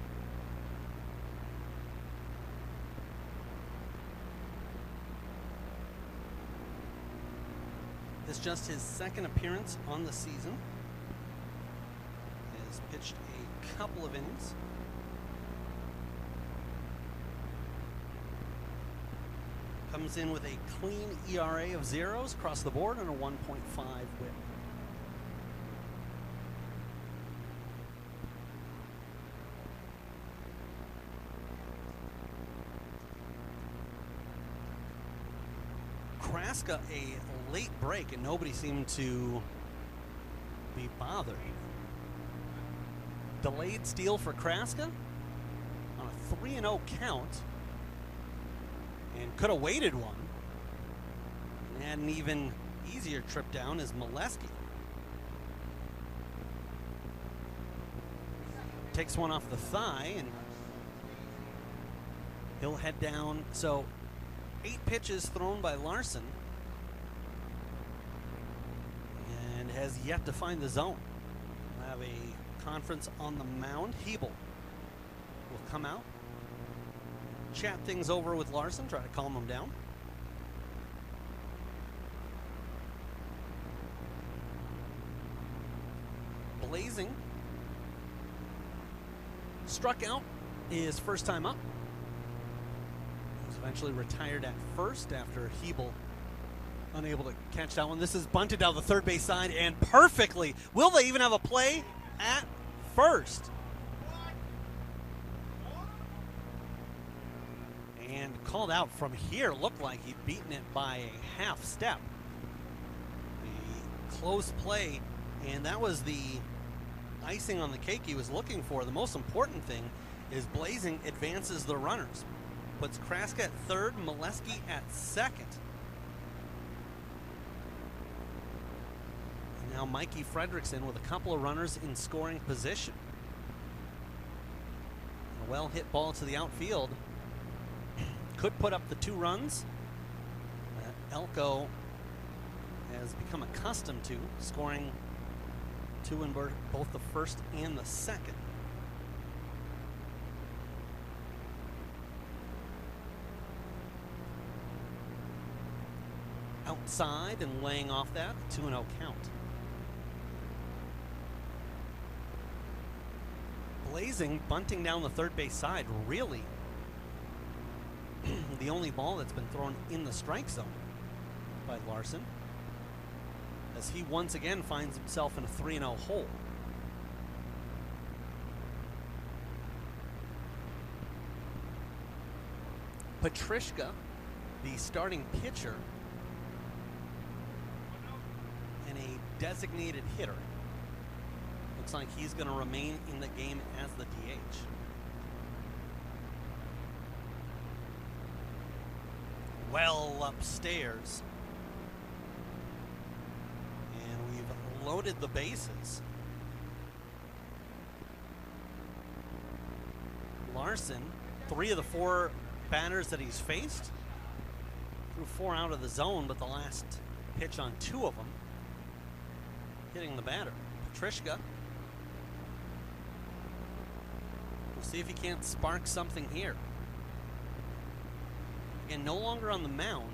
This is just his second appearance on the season. Has pitched a couple of innings. Comes in with a clean ERA of zeros across the board and a 1.5 whip. Kraska a late break, and nobody seemed to be bothered. Delayed steal for Kraska on a 3-0 count, and could have waited one. And had an even easier trip down is Molesky. Takes one off the thigh, and he'll head down. So 8 pitches thrown by Larson, and has yet to find the zone. We'll have a conference on the mound. Hebel will come out, chat things over with Larson, try to calm him down. Blazing struck out his first time up. He was eventually retired at first after Hebel unable to catch that one. This is bunted down the third base side and perfectly. Will they even have a play at first? And called out from here. Looked like he'd beaten it by a half step. A close play, and that was the icing on the cake he was looking for. The most important thing is Blazing advances the runners. Puts Kraska at third, Molesky at second. And now Mikey Fredrickson with a couple of runners in scoring position. A well hit ball to the outfield could put up the 2 runs. Elko has become accustomed to scoring 2 in both the first and the second. Outside and laying off that 2-0 count. Blazing bunting down the third base side, really the only ball that's been thrown in the strike zone by Larson, as he once again finds himself in a 3-0 hole. Petrishka, the starting pitcher and a designated hitter. Looks like he's going to remain in the game as the DH. Well upstairs. And we've loaded the bases. Larson, 3 of the 4 batters that he's faced, threw 4 out of the zone, but the last pitch on 2 of them hitting the batter. Petrishka. We'll see if he can't spark something here. Again, no longer on the mound,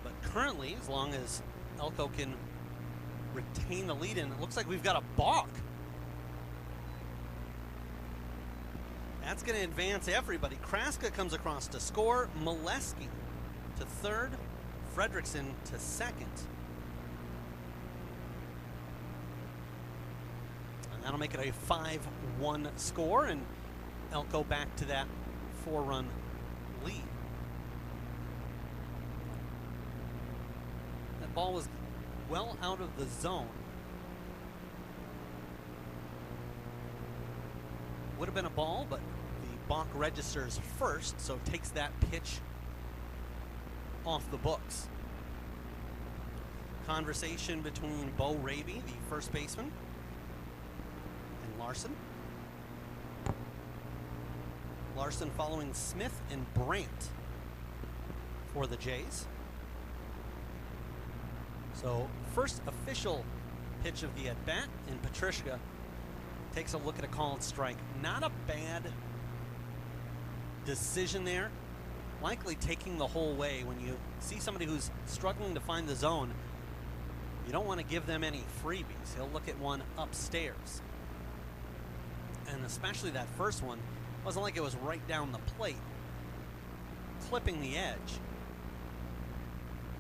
but currently, as long as Elko can retain the lead in, it looks like we've got a balk. That's going to advance everybody. Kraska comes across to score. Molesky to third. Fredrickson to second. And that'll make it a 5-1 score, and Elko back to that 4-run lead. That ball was well out of the zone. Would have been a ball, but the balk registers first, so takes that pitch off the books. Conversation between Bo Raby, the first baseman, and Larson. Larson following Smith and Brandt for the Jays. So first official pitch of the at-bat, and Petrishka takes a look at a called strike. Not a bad decision there. Likely taking the whole way. When you see somebody who's struggling to find the zone, you don't want to give them any freebies. He'll look at one upstairs. And especially that first one, wasn't like it was right down the plate, clipping the edge.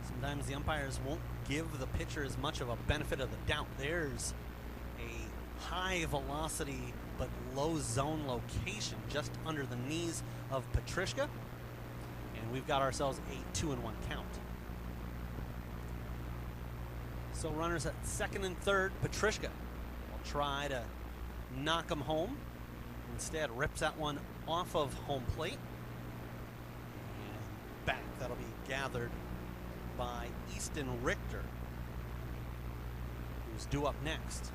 Sometimes the umpires won't give the pitcher as much of a benefit of the doubt. There's a high velocity but low zone location just under the knees of Petrishka. And we've got ourselves a 2-1 count. So runners at second and third. Petrushka will try to knock him home. Instead, rips that one off of home plate. And back, that'll be gathered by Easton Richter, who's due up next.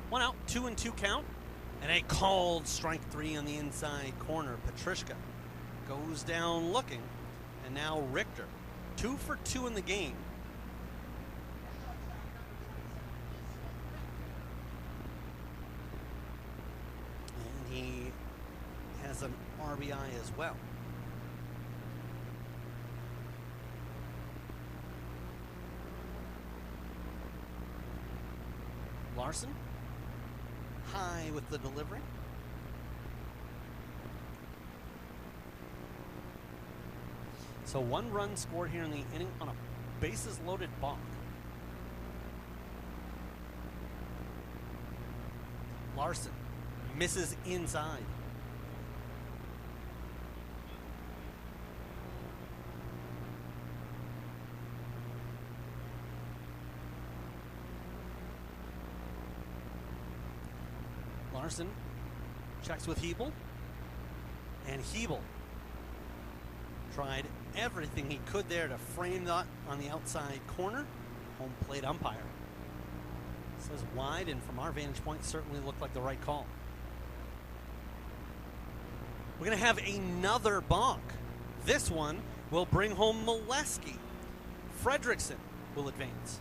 1 out, 2-2 count, and a called strike 3 on the inside corner. Petrushka goes down looking, and now Richter, 2 for 2 in the game. And he has an RBI as well. Larson, high with the delivery. So 1 run scored here in the inning on a bases loaded balk. Larson misses inside. Larson checks with Hebel, and Hebel tried everything he could there to frame that on the outside corner. Home plate umpire says wide, and from our vantage point certainly looked like the right call. We're going to have another balk. This one will bring home Molesky. Fredrickson will advance.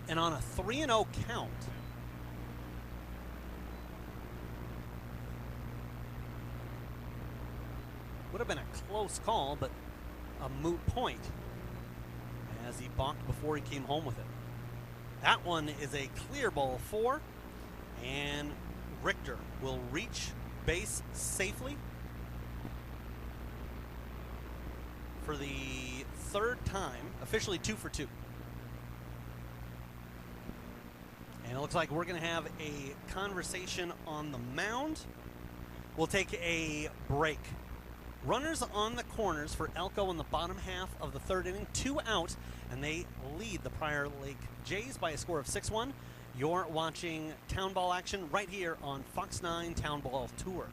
And on a 3-0 count, would have been a close call, but a moot point as he balked before he came home with it. That one is a clear ball 4, and Richter will reach base safely for the 3rd time, officially 2 for 2. And it looks like we're going to have a conversation on the mound. We'll take a break. Runners on the corners for Elko in the bottom half of the 3rd inning, 2 out, and they lead the Prior Lake Jays by a score of 6-1. You're watching Town Ball action right here on Fox 9 Town Ball Tour.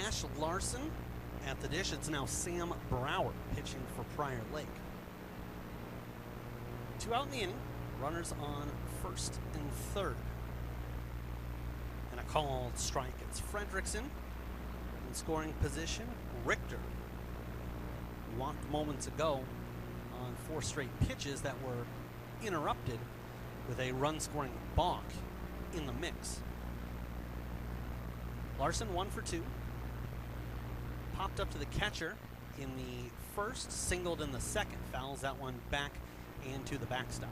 Ash Larson at the dish. It's now Sam Brower pitching for Prior Lake. 2 out in the inning. Runners on 1st and 3rd. And a called strike. It's Fredrickson in scoring position. Richter walked moments ago on 4 straight pitches that were interrupted with a run-scoring balk in the mix. Larson 1 for 2. Popped up to the catcher in the first, singled in the second, fouls that one back and to the backstop.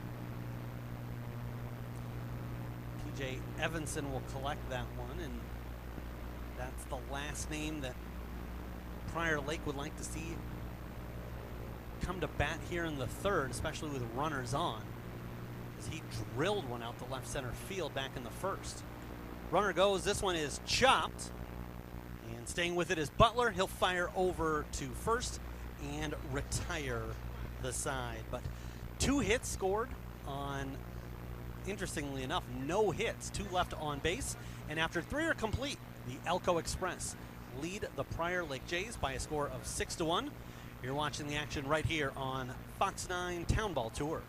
TJ Evanson will collect that one, and that's the last name that Prior Lake would like to see come to bat here in the third, especially with runners on, as he drilled one out to left center field back in the first. Runner goes, this one is chopped, and staying with it is Butler. He'll fire over to first and retire the side. But 2 hits scored on, interestingly enough, no hits, 2 left on base, and after 3 are complete, the Elko Express lead the Prior Lake Jays by a score of 6-1. You're watching the action right here on Fox 9 Town Ball Tour.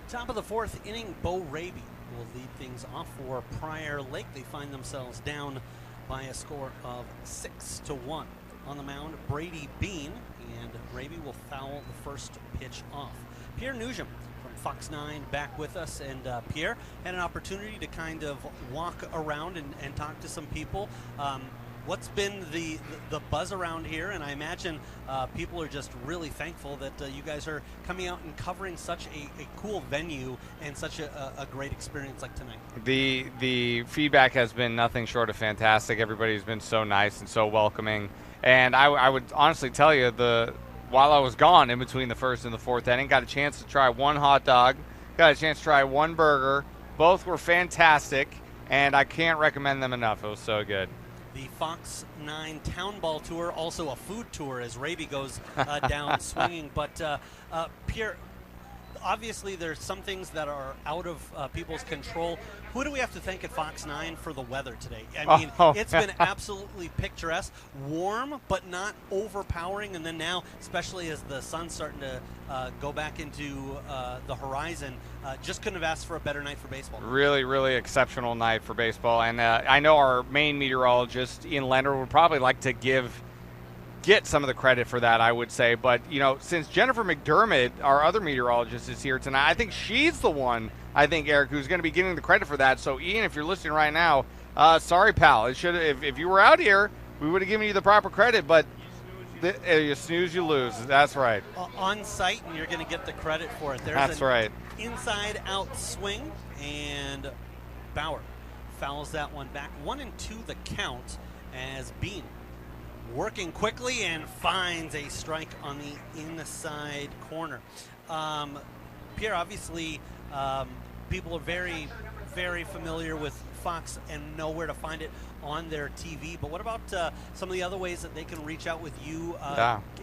Top of the 4th inning, Bo Raby will lead things off for Prior Lake. They find themselves down by a score of 6-1. On the mound, Brady Bean, and Raby will foul the first pitch off. Pierre Nugent from Fox 9 back with us, and Pierre had an opportunity to kind of walk around and talk to some people. What's been the buzz around here? And I imagine people are just really thankful that you guys are coming out and covering such a cool venue and such a great experience like tonight. The feedback has been nothing short of fantastic. Everybody's been so nice and so welcoming. And I would honestly tell you, while I was gone in between the first and the 4th inning, got a chance to try 1 hot dog, got a chance to try 1 burger. Both were fantastic, and I can't recommend them enough. It was so good. The Fox 9 Town Ball Tour, also a food tour as Raby goes down swinging. But Pierre, obviously there's some things that are out of people's control. Who do we have to thank at Fox 9 for the weather today? I mean, it's been absolutely picturesque, warm but not overpowering, and then now, especially as the sun's starting to go back into the horizon, just couldn't have asked for a better night for baseball. Really, really exceptional night for baseball, and I know our main meteorologist, Ian Leonard, would probably like to get some of the credit for that, I would say. But, you know, since Jennifer McDermott, our other meteorologist, is here tonight, I think she's the one, Eric, who's going to be getting the credit for that. So, Ian, if you're listening right now, sorry, pal. It should if you were out here, we would have given you the proper credit, but you snooze, you lose. That's right. On site, and you're going to get the credit for it. There's That's right. Inside-out swing, and Bauer fouls that one back. 1-2 the count as Bean working quickly and finds a strike on the inside corner. Pierre, obviously, people are very, very familiar with Fox and know where to find it on their TV. But what about some of the other ways that they can reach out with you?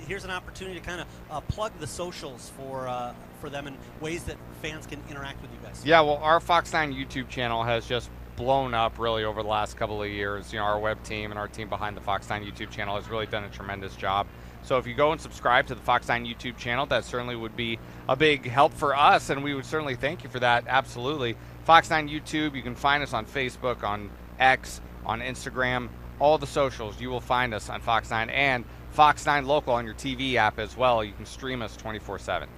Here's an opportunity to kind of plug the socials for them and ways that fans can interact with you guys. Yeah, well, our Fox 9 YouTube channel has just blown up really over the last couple of years. You know, our web team and our team behind the Fox 9 YouTube channel has really done a tremendous job. So if you go and subscribe to the Fox 9 YouTube channel, that certainly would be a big help for us, and we would certainly thank you for that. Absolutely. Fox 9 YouTube, you can find us on Facebook, on X, on Instagram, all the socials. You will find us on Fox 9 and Fox 9 Local on your TV app as well. You can stream us 24/7.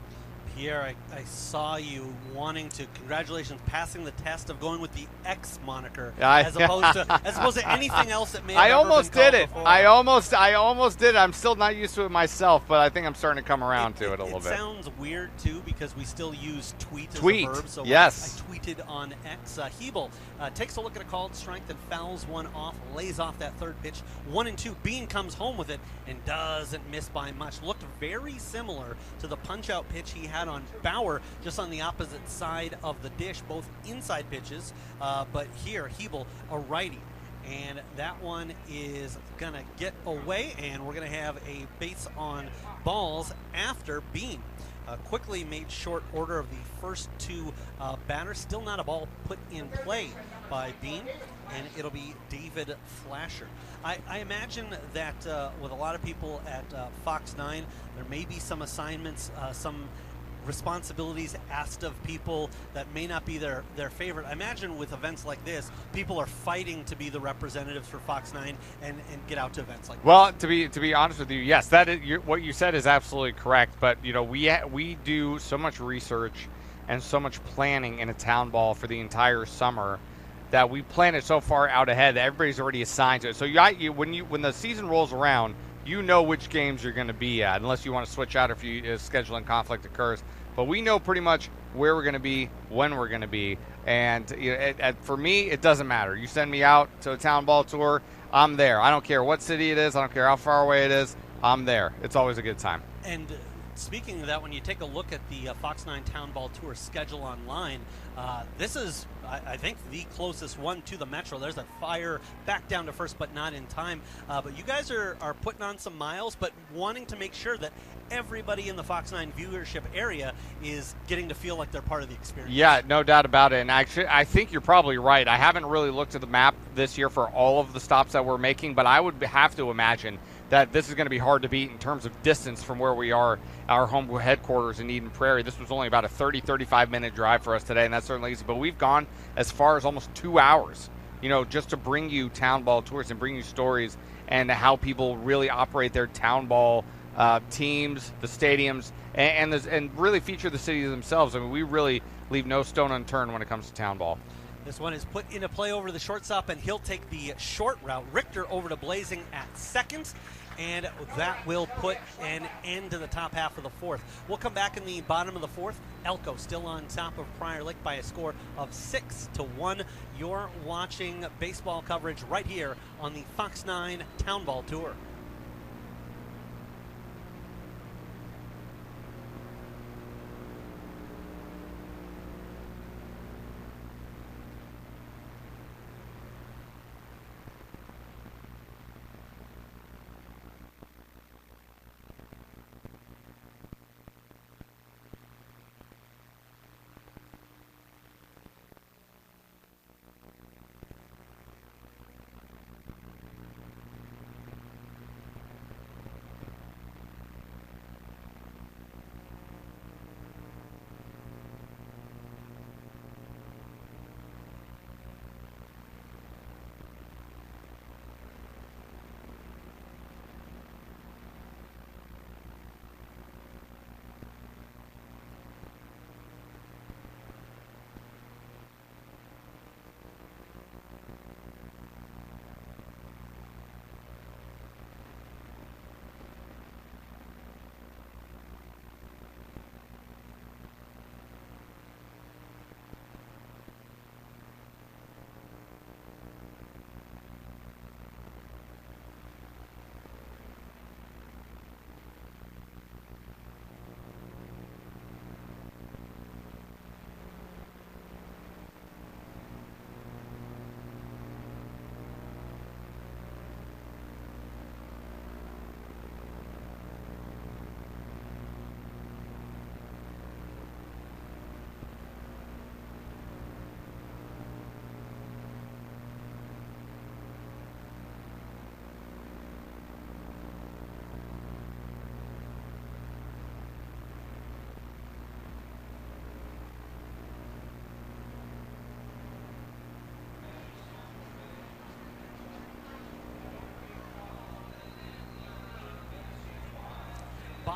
Pierre, I saw you wanting to, congratulations, passing the test of going with the X moniker as opposed to anything else that may have I almost did it. Before. I almost did it. I'm still not used to it myself, but I think I'm starting to come around to it a little bit. It sounds weird too because we still use tweet as a verb. So yes. I tweeted on X. Hebel takes a look at a called strike and fouls one off, lays off that third pitch. 1-2. Bean comes home with it and doesn't miss by much. Looked very similar to the punch-out pitch he had on Bauer, just on the opposite side of the dish, both inside pitches, but here Hebel, a righty, and that one is gonna get away, and we're gonna have a base on balls after Bean quickly made short order of the first two batters. Still not a ball put in play by Bean, and it'll be David Flasher. I imagine that with a lot of people at Fox 9, there may be some assignments, some responsibilities asked of people that may not be their favorite. I imagine with events like this, people are fighting to be the representatives for Fox 9 and get out to events like this. Well, to be honest with you, yes, that is what you said is absolutely correct. But you know, we do so much research and so much planning in a town ball for the entire summer that we plan it so far out ahead that everybody's already assigned to it. So when the season rolls around, you know which games you're going to be at, unless you want to switch out if scheduling conflict occurs. But we know pretty much where we're going to be, when we're going to be, and you know, for me, it doesn't matter. You send me out to a town ball tour, I'm there. I don't care what city it is. I don't care how far away it is. I'm there. It's always a good time. And speaking of that, when you take a look at the Fox 9 Town Ball Tour schedule online, this is, I think, the closest one to the Metro. There's a fire back down to first, but not in time. But you guys are putting on some miles, but wanting to make sure that everybody in the Fox 9 viewership area is getting to feel like they're part of the experience. Yeah, no doubt about it. And actually, I think you're probably right. I haven't really looked at the map this year for all of the stops that we're making, but I would have to imagine that this is going to be hard to beat in terms of distance from where we are, our home headquarters in Eden Prairie. This was only about a 35-minute drive for us today, and that's certainly easy. But we've gone as far as almost 2 hours, you know, just to bring you town ball tours and bring you stories and how people really operate their town ball teams, the stadiums, and really feature the cities themselves. I mean, we really leave no stone unturned when it comes to town ball. This one is put into play over the shortstop, and he'll take the short route. Richter over to Blazing at second, and that will put an end to the top half of the fourth. We'll come back in the bottom of the fourth. Elko still on top of Prior Lake by a score of 6-1. You're watching baseball coverage right here on the Fox 9 Town Ball Tour.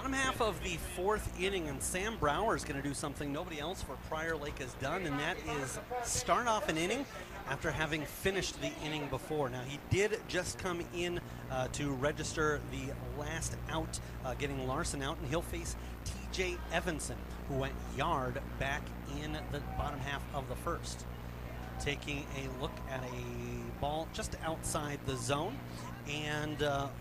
Bottom half of the fourth inning, and Sam Brower is going to do something nobody else for Prior Lake has done, and that is start off an inning after having finished the inning before. Now, he did just come in to register the last out, getting Larson out, and he'll face TJ Evanson, who went yard back in the bottom half of the first. Taking a look at a ball just outside the zone. And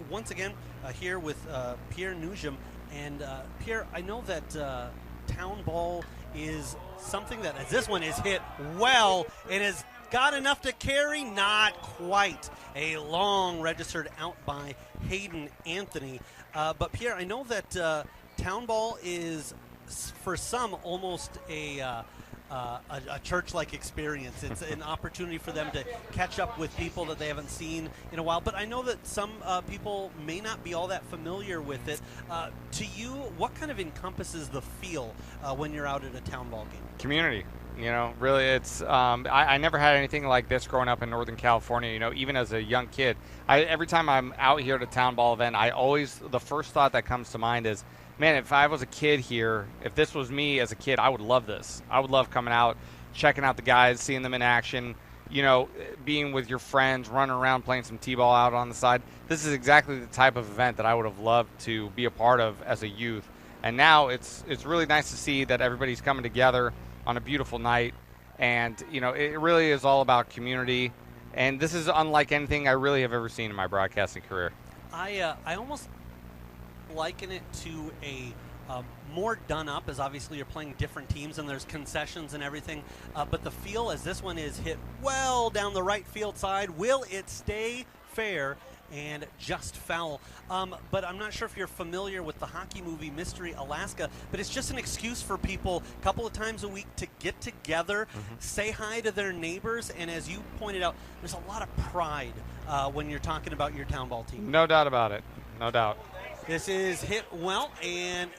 once again, here with Pierre Nugent. And Pierre, I know that town ball is something that, as this one is hit well, it has got enough to carry, not quite. A long registered out by Hayden Anthony. But Pierre, I know that town ball is, for some, almost a church-like experience. It's an opportunity for them to catch up with people that they haven't seen in a while. But I know that some people may not be all that familiar with it. To you, what kind of encompasses the feel when you're out at a town ball game? Community. You know, really, it's I never had anything like this growing up in Northern California. You know, even as a young kid, every time I'm out here at a town ball event, the first thought that comes to mind is, man, if I was a kid here, if this was me as a kid, I would love this. I would love coming out, checking out the guys, seeing them in action, you know, being with your friends, running around, playing some t-ball out on the side. This is exactly the type of event that I would have loved to be a part of as a youth. And now it's really nice to see that everybody's coming together on a beautiful night. And, you know, it really is all about community. And this is unlike anything I really have ever seen in my broadcasting career. I almost liken it to a more done up, as obviously you're playing different teams and there's concessions and everything, but the feel as this one is hit well down the right field side, will it stay fair and just foul? But I'm not sure if you're familiar with the hockey movie Mystery Alaska, but it's just an excuse for people a couple of times a week to get together, say hi to their neighbors, and as you pointed out, there's a lot of pride when you're talking about your town ball team. No doubt about it. No doubt. This is hit well, and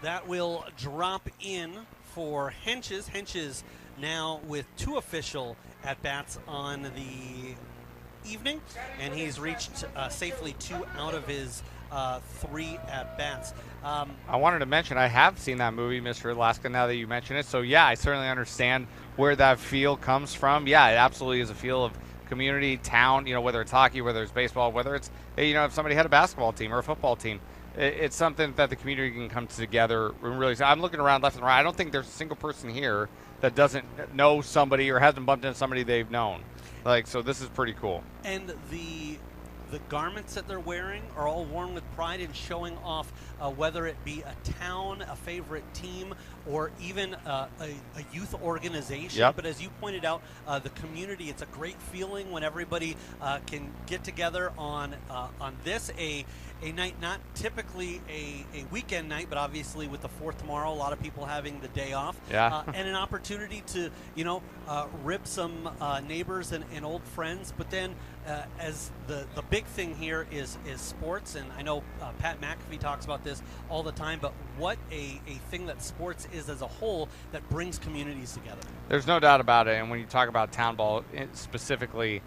that will drop in for Henches. Henches now with 2 official at-bats on the evening, and he's reached safely 2 out of his 3 at-bats. I wanted to mention, I have seen that movie, Mr. Alaska, now that you mention it. So, yeah, I certainly understand where that feel comes from. Yeah, it absolutely is a feel of community, town, you know, whether it's hockey, whether it's baseball, whether it's, you know, if somebody had a basketball team or a football team, it's something that the community can come together and really. I'm looking around left and right. I don't think there's a single person here that doesn't know somebody or hasn't bumped into somebody they've known. Like, so this is pretty cool. And the garments that they're wearing are all worn with pride and showing off whether it be a town, a favorite team, or even a youth organization. Yep. But as you pointed out, the community, it's a great feeling when everybody can get together on this, a night, not typically a weekend night, but obviously with the 4th tomorrow, a lot of people having the day off. Yeah. And an opportunity to, you know, rib some neighbors and old friends. But then as the big thing here is sports, and I know Pat McAfee talks about this all the time, but what a thing that sports is as a whole that brings communities together. There's no doubt about it. And when you talk about town ball specifically,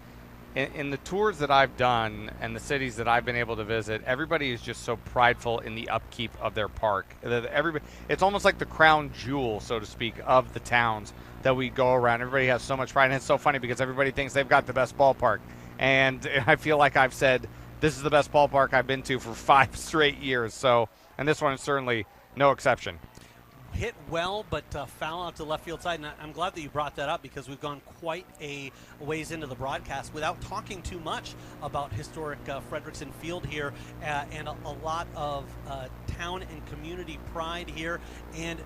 in the tours that I've done and the cities that I've been able to visit, everybody is just so prideful in the upkeep of their park. Everybody, it's almost like the crown jewel, so to speak, of the towns that we go around. Everybody has so much pride, and it's so funny because everybody thinks they've got the best ballpark. And I feel like I've said, this is the best ballpark I've been to for 5 straight years. So, and this one is certainly no exception. Hit well, but foul out to left field side. And I'm glad that you brought that up because we've gone quite a ways into the broadcast without talking too much about historic Frederickson Field here, and a lot of town and community pride here. And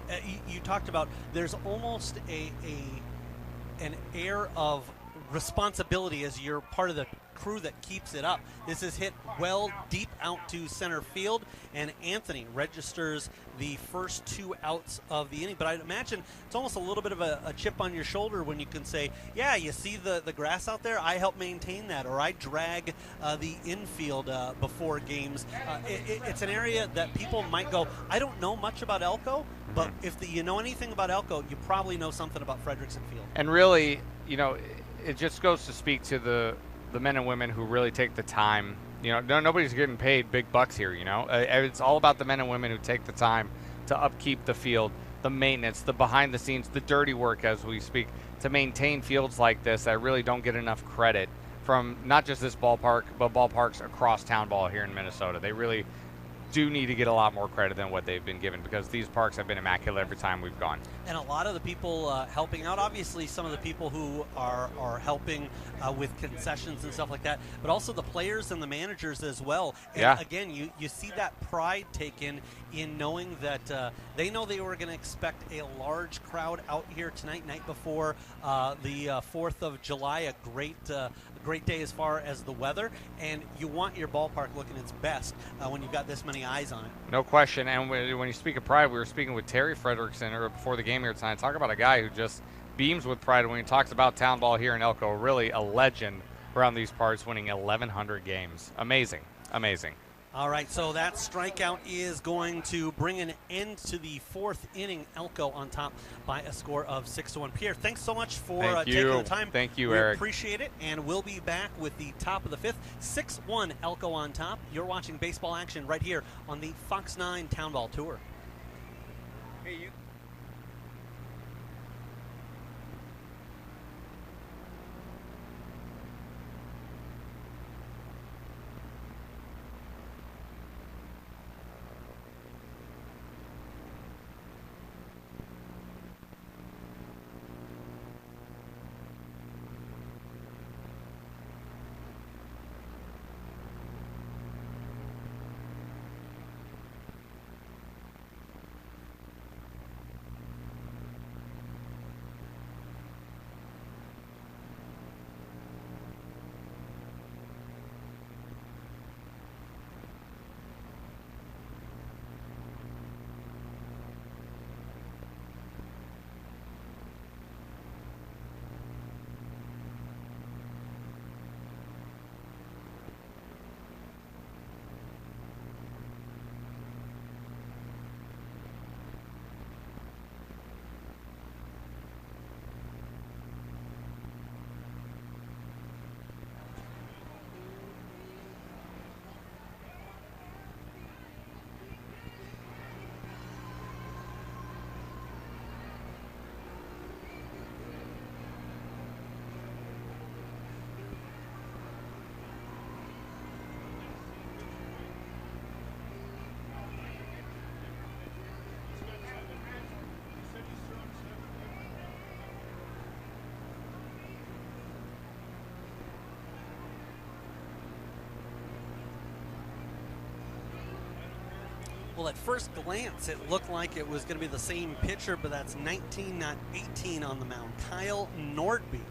you talked about there's almost an air of responsibility as you're part of the crew that keeps it up. This is hit well deep out to center field, and Anthony registers the first 2 outs of the inning. But I'd imagine it's almost a little bit of a chip on your shoulder when you can say, yeah, you see the grass out there? I help maintain that, or I drag the infield before games. It's an area that people might go, I don't know much about Elko, but if you know anything about Elko, you probably know something about Frederickson Field. And really, you know, it just goes to speak to the men and women who really take the time Nobody's getting paid big bucks here. It's all about the men and women who take the time to upkeep the field, the maintenance, the behind the scenes, the dirty work, as we speak, to maintain fields like this that really don't get enough credit from not just this ballpark, but ballparks across town ball here in Minnesota. They really do need to get a lot more credit than what they've been given, because these parks have been immaculate every time we've gone. And a lot of the people helping out, obviously some of the people who are helping with concessions and stuff like that, but also the players and the managers as well. And again, you see that pride taken in knowing that they know they were going to expect a large crowd out here tonight, night before the 4th of July, a great day as far as the weather, and you want your ballpark looking its best when you've got this many eyes on it. No question. And when you speak of pride, we were speaking with Terry Frederickson before the game here tonight. Talk about a guy who just beams with pride when he talks about town ball here in Elko. Really a legend around these parts, winning 1,100 games. Amazing. All right, so that strikeout is going to bring an end to the 4th inning. Elko on top by a score of 6-1. Pierre, thanks so much for taking the time. Thank you, we Eric. Appreciate it, and we'll be back with the top of the 5th. 6-1 Elko on top. You're watching baseball action right here on the Fox 9 Town Ball Tour. Hey, you. Well, at first glance, it looked like it was going to be the same pitcher, but that's 19, not 18 on the mound. Kyle Nordby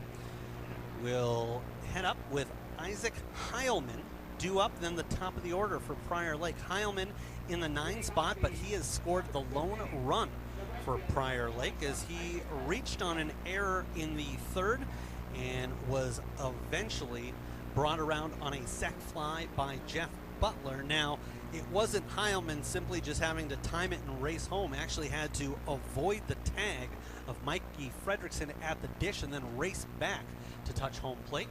will head up with Isaac Heilman due up, then the top of the order for Prior Lake. Heilman in the 9 spot, but he has scored the lone run for Prior Lake as he reached on an error in the 3rd and was eventually brought around on a sac fly by Jeff Butler. Now, it wasn't Heilman simply just having to time it and race home. He actually had to avoid the tag of Mikey Frederickson at the dish and then race back to touch home plate.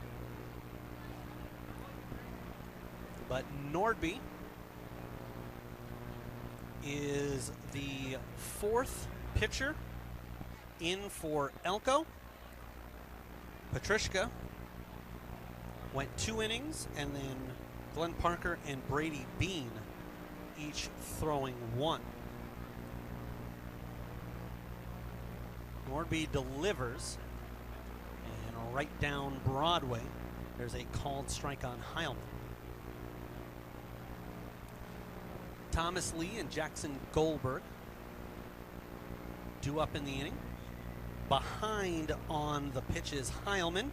But Nordby is the 4th pitcher in for Elko. Petrishka went 2 innings, and then Glenn Parker and Brady Bean each throwing 1. Nordby delivers, and right down Broadway, there's a called strike on Heilman. Thomas Lee and Jackson Goldberg due up in the inning. Behind on the pitch is Heilman, and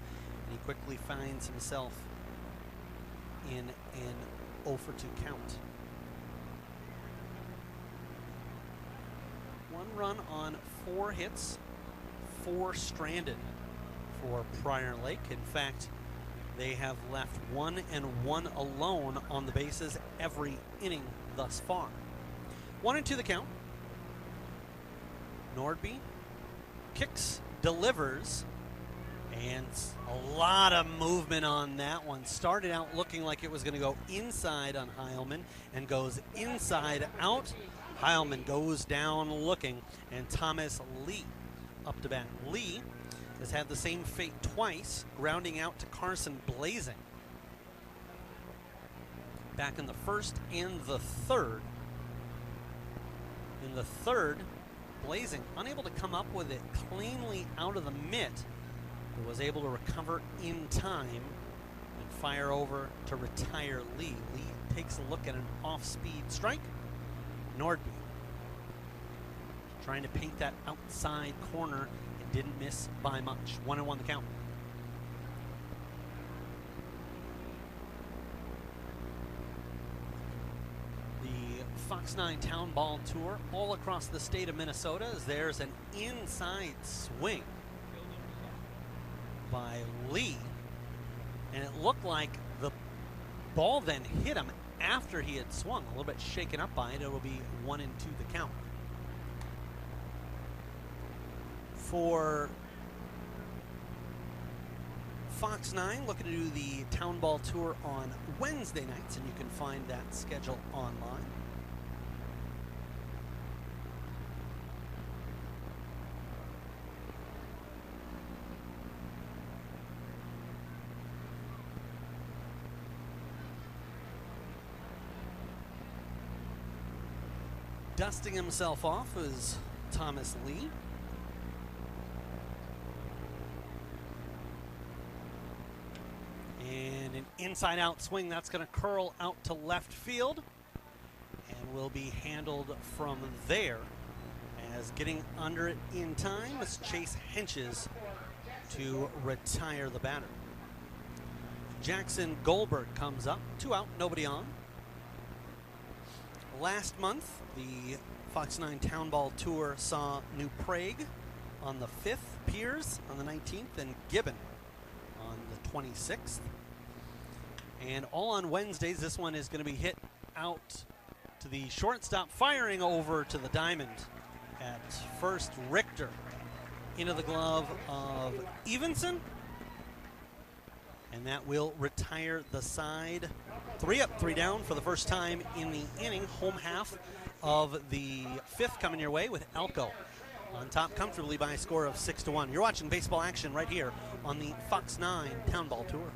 he quickly finds himself in an 0-for-2 count. 1 run on 4 hits, 4 stranded for Prior Lake. In fact, they have left 1 and 1 alone on the bases every inning thus far. 1-2 the count. Nordby kicks, delivers, And a lot of movement on that one. Started out looking like it was going to go inside on Heilman and goes inside out. Heilman goes down looking, and Thomas Lee up to bat. Lee has had the same fate twice, grounding out to Carson Blazing. Back in the first and the third. In the third, Blazing unable to come up with it cleanly out of the mitt, but was able to recover in time and fire over to retire Lee. Lee takes a look at an off-speed strike. Nordby trying to paint that outside corner and didn't miss by much. 1-1 the count. The Fox 9 Town Ball Tour all across the state of Minnesota, as there's an inside swing by Lee, and it looked like the ball then hit him after he had swung, a little bit shaken up by it. It will be 1-2 the count. For Fox 9, looking to do the Town Ball Tour on Wednesday nights, and you can find that schedule online. Dusting himself off is Thomas Lee. And an inside-out swing that's going to curl out to left field and will be handled from there, as getting under it in time is Chase Henches to retire the batter. Jackson Goldberg comes up, 2 out, nobody on. Last month, the Fox 9 Town Ball Tour saw New Prague on the 5th, Piers on the 19th, and Gibbon on the 26th. And all on Wednesdays. This one is going to be hit out to the shortstop, firing over to the diamond at first. Richter into the glove of Evenson, and that will retire the side. 3 up, 3 down for the first time in the inning. Home half of the 5th coming your way with Elko on top comfortably by a score of 6-1. You're watching baseball action right here on the Fox 9 Town Ball Tour.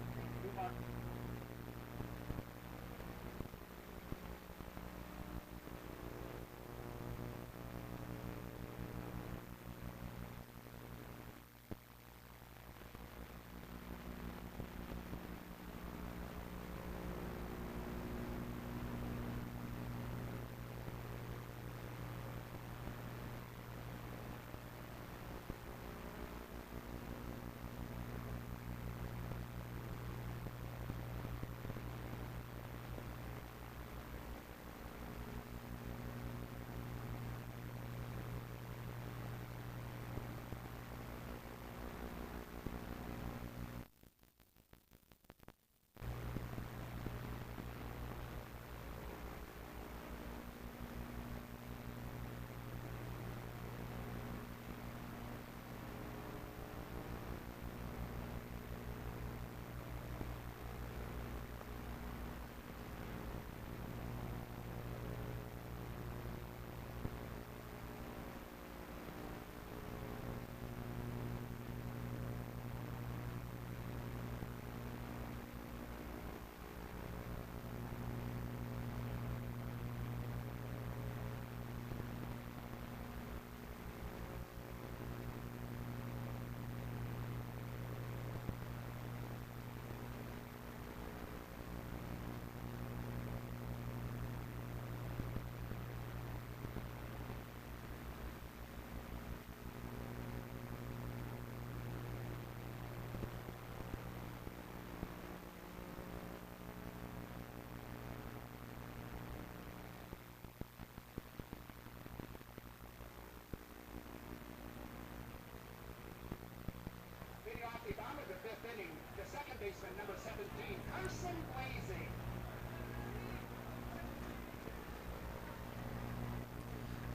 Baseman number 17, Carson Blazing.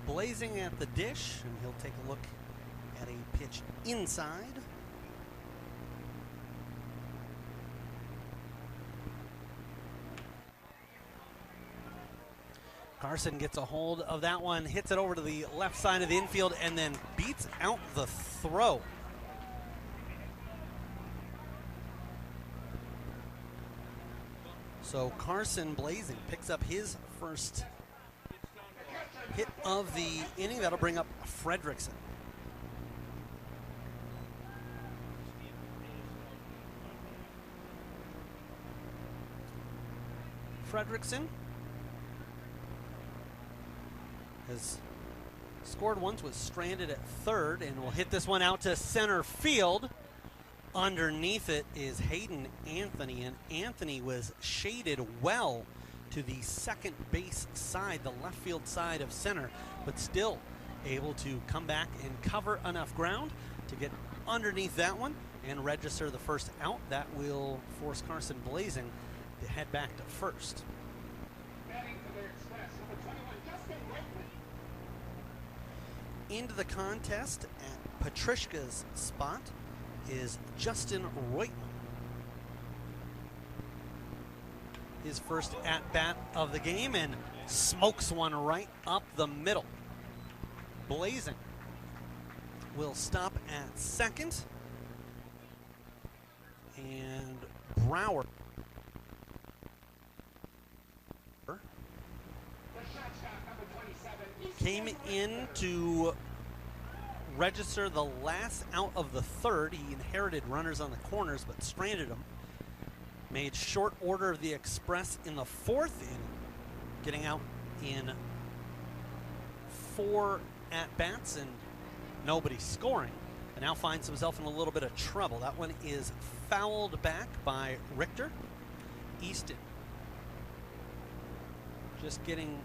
Blazing at the dish, and he'll take a look at a pitch inside. Carson gets a hold of that one, hits it over to the left side of the infield, and then beats out the throw. So Carson Blazing picks up his first hit of the inning. That'll bring up Fredrickson. Fredrickson has scored once, was stranded at third, and will hit this one out to center field. Underneath it is Hayden Anthony, and Anthony was shaded well to the second base side, the left field side of center, but still able to come back and cover enough ground to get underneath that one and register the first out. That will force Carson Blazing to head back to first. Into the contest at Patrichka's spot is Justin Reutman. His first at-bat of the game, and smokes one right up the middle. Blazing will stop at second, and Brower came in to register the last out of the third. He inherited runners on the corners but stranded them. Made short order of the express in the fourth inning, getting out in 4 at-bats and nobody scoring, and now finds himself in a little bit of trouble. That one is fouled back by Richter. Easton just getting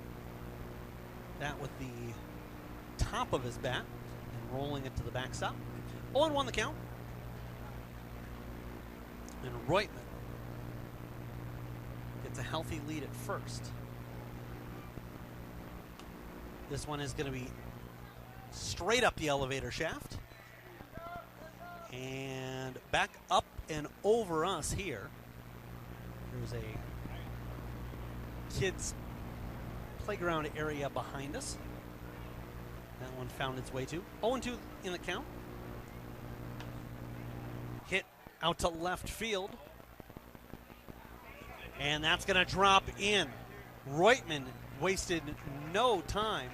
that with the top of his bat and rolling it to the backstop. 0-1 the count. And Reutman gets a healthy lead at first. This one is going to be straight up the elevator shaft and back up and over us here. There's a kids playground area behind us. That one found its way to 0-2 in the count. Hit out to left field, and that's going to drop in. Reutman wasted no time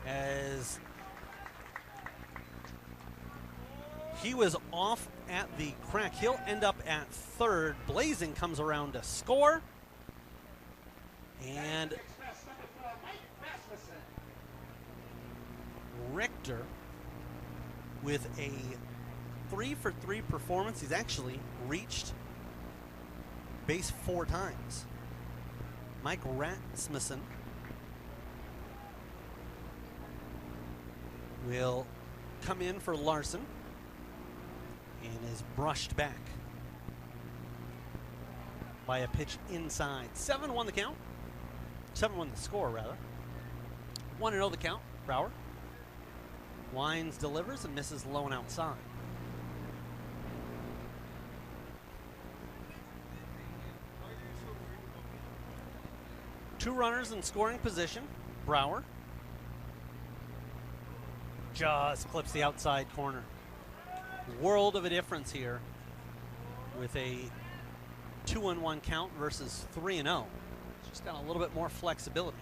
as he was off at the crack. He'll end up at third. Blazing comes around to score, and Richter with a 3-for-3 performance. He's actually reached base 4 times. Mike Rasmussen will come in for Larson and is brushed back by a pitch inside. 7-1 the count. 7-1 the score, rather. 1-0 the count. Brower. Wines delivers and misses low and outside. Two runners in scoring position. Brower just clips the outside corner. World of a difference here with a 2-1 count versus 3-0. Just got a little bit more flexibility.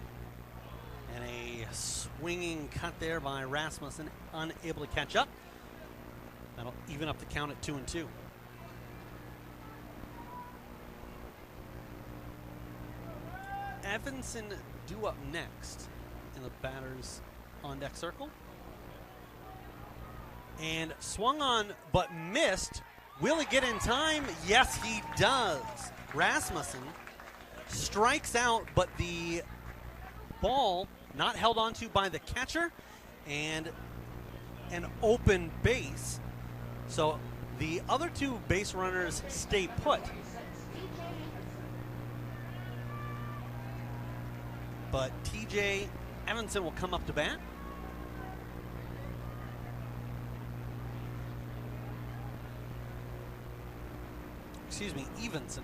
And a swinging cut there by Rasmussen, unable to catch up. That'll even up the count at 2-2. Evanson due up next in the batter's on deck circle. And swung on but missed. Will he get in time? Yes, he does. Rasmussen strikes out, but the ball not held onto by the catcher, and an open base. So the other two base runners stay put. But TJ Evanson will come up to bat. Excuse me, Evanson.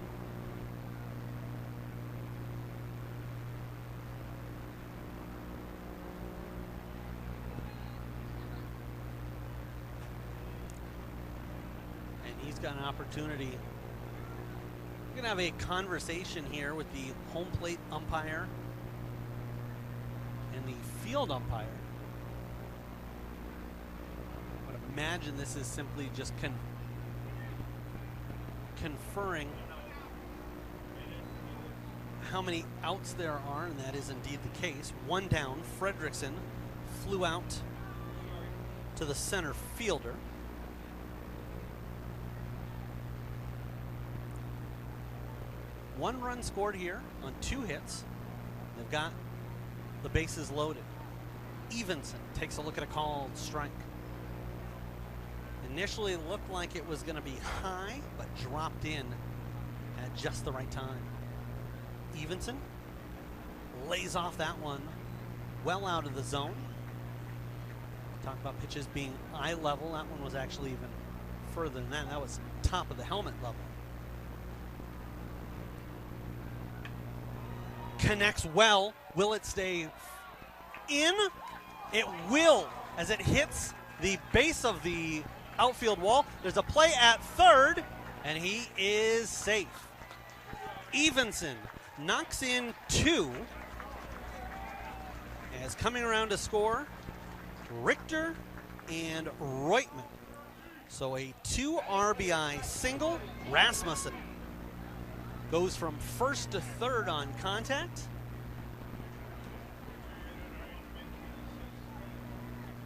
And he's got an opportunity. We're going to have a conversation here with the home plate umpire and the field umpire. I would imagine this is simply just conferring how many outs there are, and that is indeed the case. One down. Fredrickson flew out to the center fielder. One run scored here on 2 hits. They've got the bases loaded. Evenson takes a look at a called strike. Initially it looked like it was going to be high, but dropped in at just the right time. Evenson lays off that one well out of the zone. Talk about pitches being eye level. That one was actually even further than that. That was top of the helmet level. Connects well. Will it stay in? It will, as it hits the base of the outfield wall. There's a play at third, and he is safe. Evenson knocks in 2. As coming around to score, Richter and Reutman. So a 2 RBI single. Rasmussen goes from first to third on contact.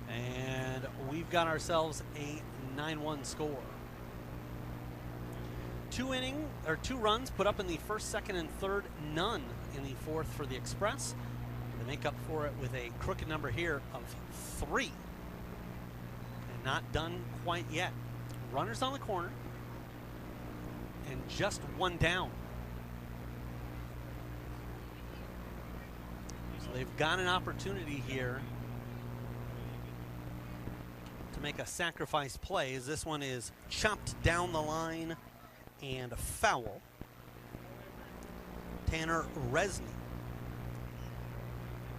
And we've got ourselves a 9-1 score. 2 runs put up in the first, second, and third. None in the fourth for the Express. They make up for it with a crooked number here of 3. And not done quite yet. Runners on the corner. And just 1 down. So they've got an opportunity here to make a sacrifice play, as this one is chopped down the line and foul. Tanner Resney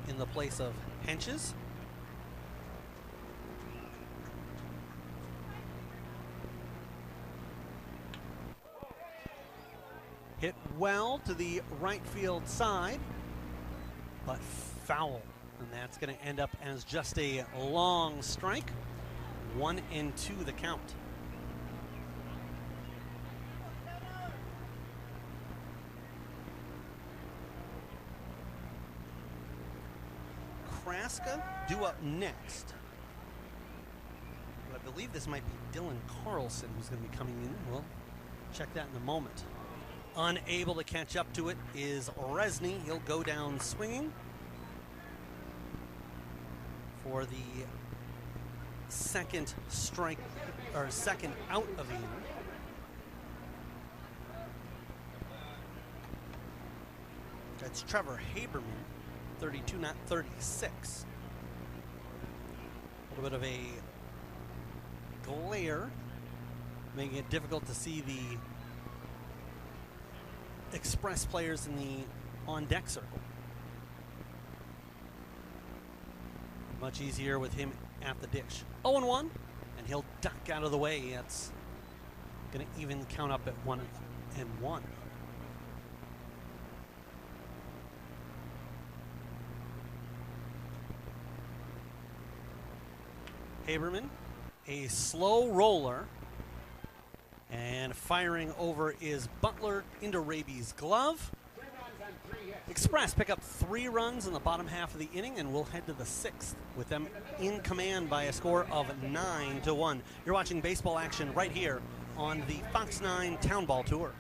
in the place of Henches. Hit well to the right field side, but foul. And that's going to end up as just a long strike. 1-2 the count. Kraska due up next. But I believe this might be Dylan Carlson who's going to be coming in. We'll check that in a moment. Unable to catch up to it is Resney. He'll go down swinging for the second strike, or second out of the inning. That's Trevor Haberman, 32, not 36. A little bit of a glare, making it difficult to see the Express players in the on-deck circle. Much easier with him at the dish. 0-1, and he'll duck out of the way. That's going to even count up at 1-1. Haberman, a slow roller, and firing over is Butler into Raby's glove. Express pick up 3 runs in the bottom half of the inning, and we'll head to the 6th with them in command by a score of 9-1. You're watching baseball action right here on the Fox 9 Town Ball Tour.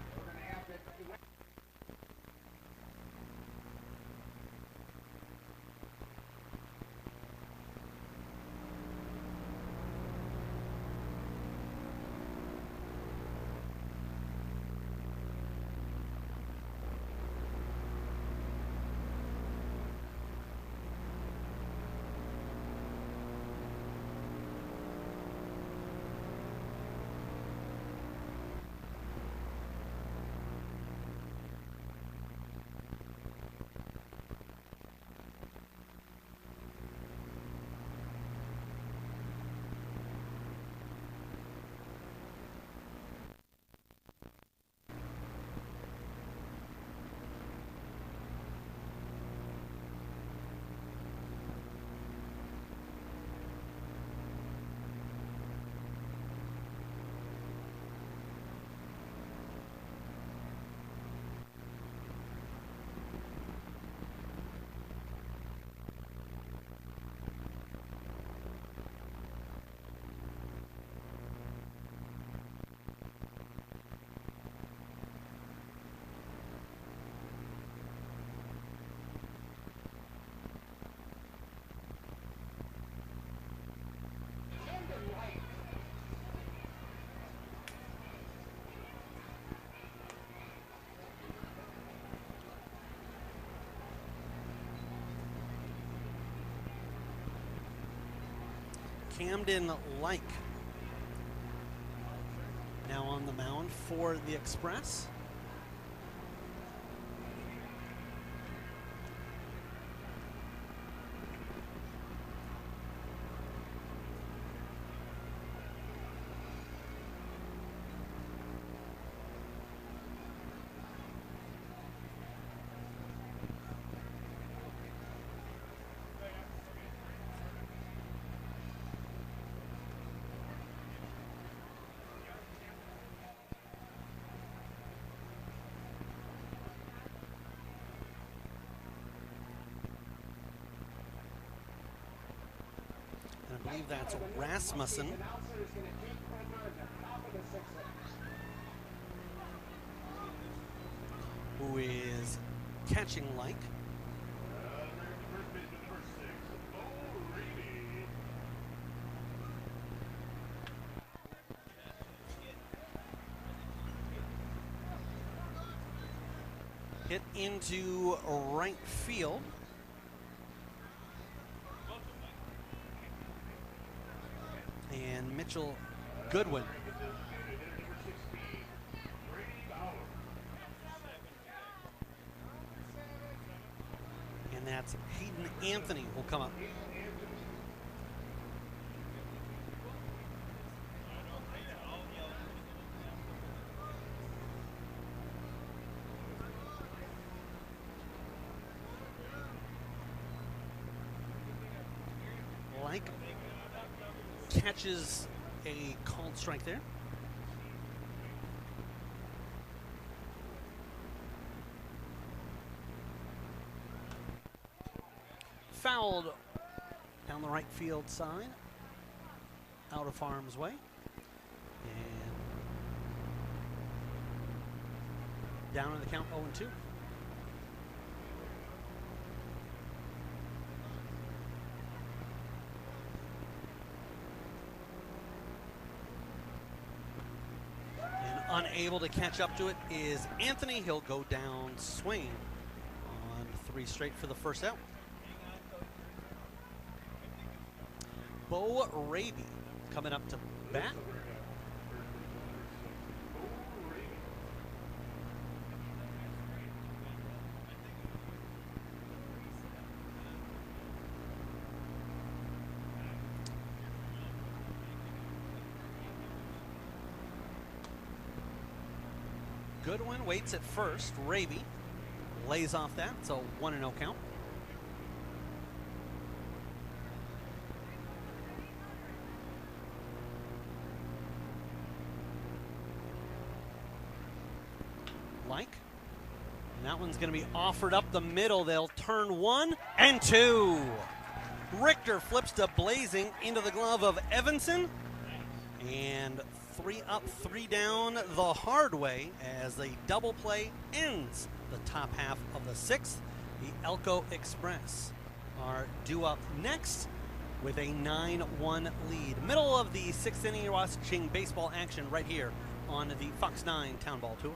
Camden Like now on the mound for the Express. I believe that's Rasmussen. Who is catching Like. Hit into right field. And Mitchell Goodwin. And that's Hayden Anthony will come up. Like catches a called strike there. Fouled down the right field side, out of harm's way. And down in the count 0-2. Unable to catch up to it is Anthony. He'll go down swinging on 3 straight for the first out. Bo Raby coming up to bat. Goodwin waits at first. Raby lays off that. It's a 1-0 count. Like. And that one's going to be offered up the middle. They'll turn 1 and 2. Richter flips to Blazing into the glove of Evanson. And 3 up, 3 down the hard way as the double play ends the top half of the 6th. The Elko Express are due up next with a 9-1 lead. Middle of the 6th inning, you're watching baseball action right here on the Fox 9 Town Ball Tour.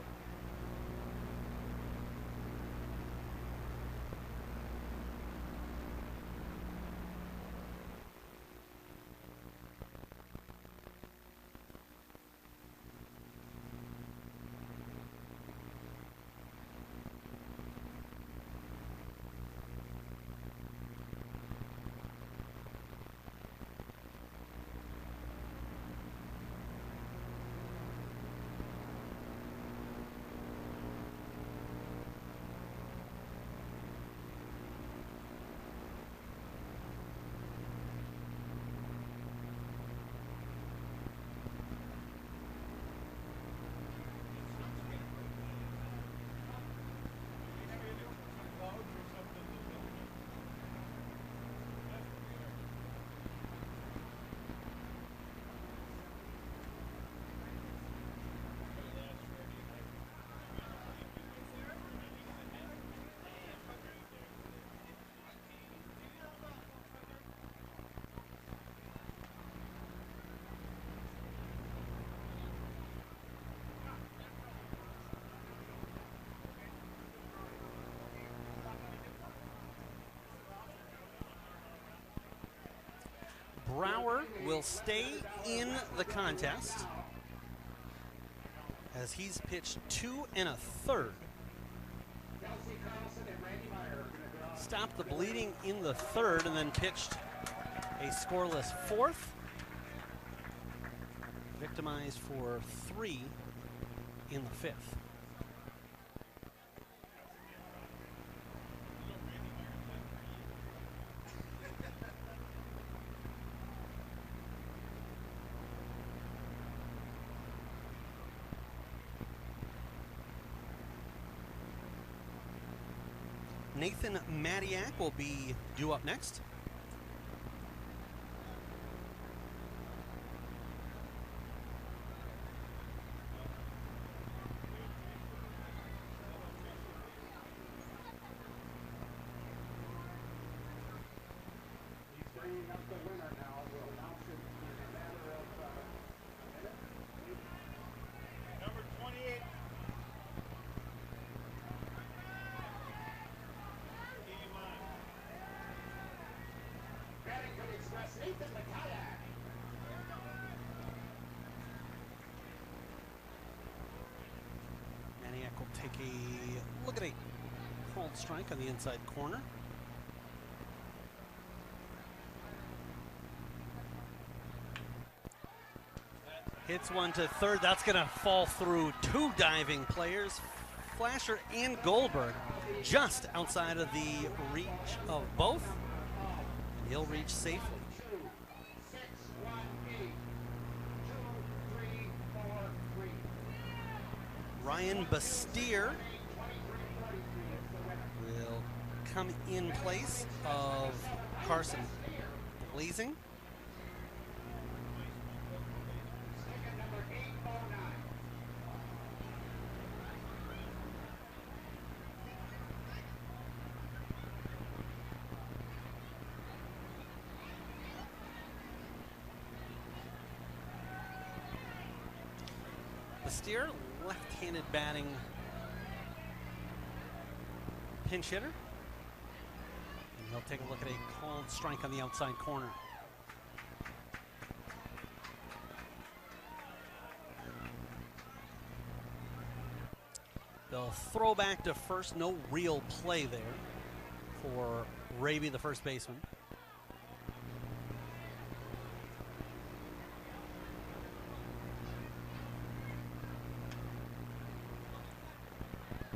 Brower will stay in the contest as he's pitched 2 1/3. Stopped the bleeding in the 3rd and then pitched a scoreless 4th. Victimized for 3 in the 5th. Nathan Matiak will be due up next. Maniac will take a look at a called strike on the inside corner. Hits one to 3rd. That's going to fall through 2 diving players, Flasher and Goldberg, just outside of the reach of both. And he'll reach safely. Ryan Bastier will come in place of Carson Blazing. Bastier, left-handed batting pinch hitter. And he'll take a look at a called strike on the outside corner. They'll throw back to first. No real play there for Raby, the first baseman.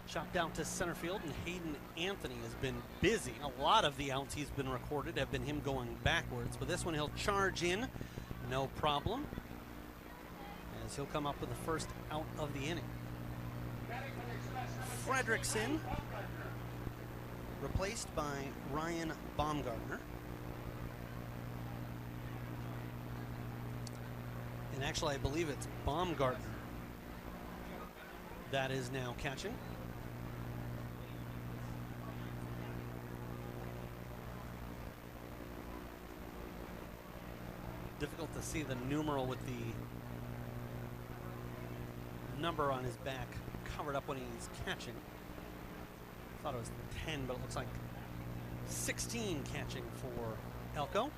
Chopped out to center field, and Hayden Anthony has been busy. A lot of the outs he's been recorded have been him going backwards, but this one he'll charge in, no problem, as he'll come up with the first out of the inning. Fredrickson replaced by Ryan Baumgartner. And actually, I believe it's Baumgartner that is now catching. Difficult to see the numeral with the number on his back covered up when he's catching. Thought it was 10, but it looks like 16 catching for Elko.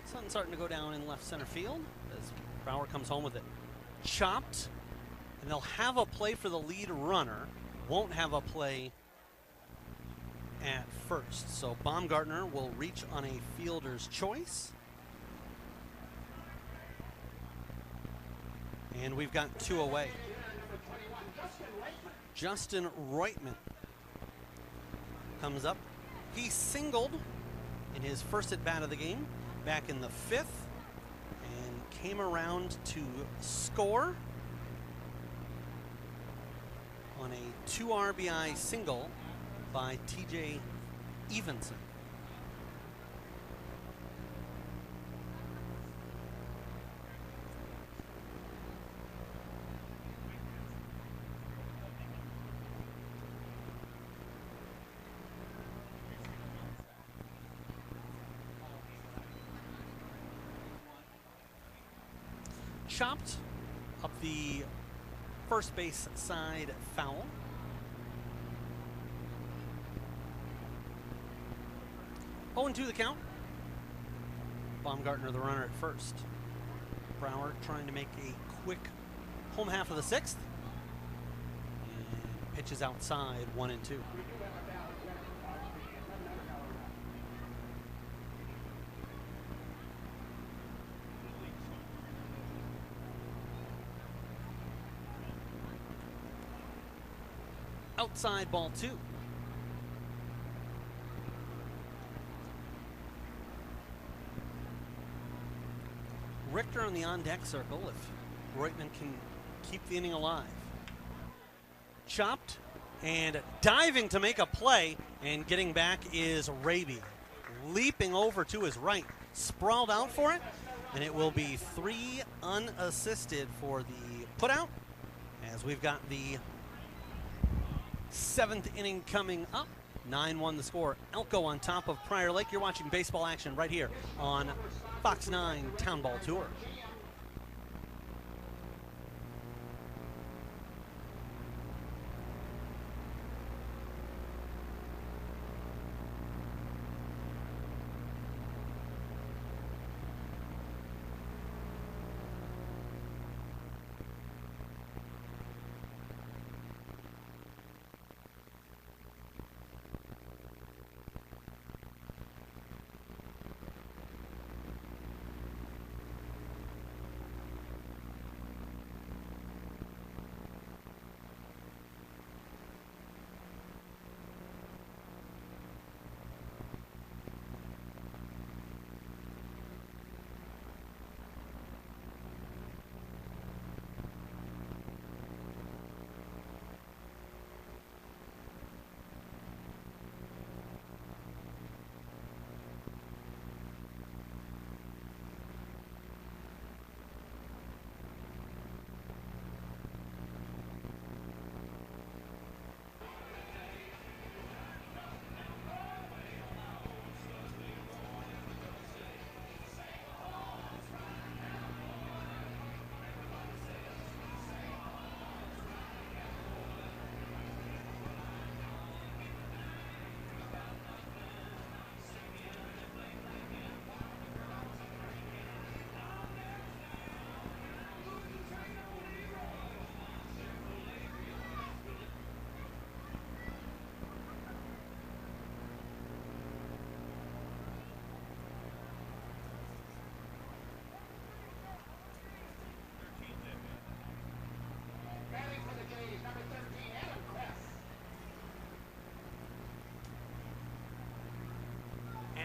Sun starting to go down in left center field as Brower comes home with it. Chopped, and they'll have a play for the lead runner. Won't have a play at first. So Baumgartner will reach on a fielder's choice. And we've got 2 away. Justin Reutman comes up. He singled in his first at-bat of the game back in the 5th and came around to score on a 2 RBI single by TJ Evenson. Chopped up the first base side foul. Oh, and 2 the count. Baumgartner, the runner at first. Brower trying to make a quick home half of the 6th. And pitches outside, 1-2. Outside, ball 2. Richter on the on-deck circle if Reutemann can keep the inning alive. Chopped and diving to make a play, and getting back is Raby. Leaping over to his right, sprawled out for it, and it will be 3 unassisted for the putout, as we've got the 7th inning coming up. 9-1 the score. Elko on top of Prior Lake. You're watching baseball action right here on Fox 9 Town Ball Tour.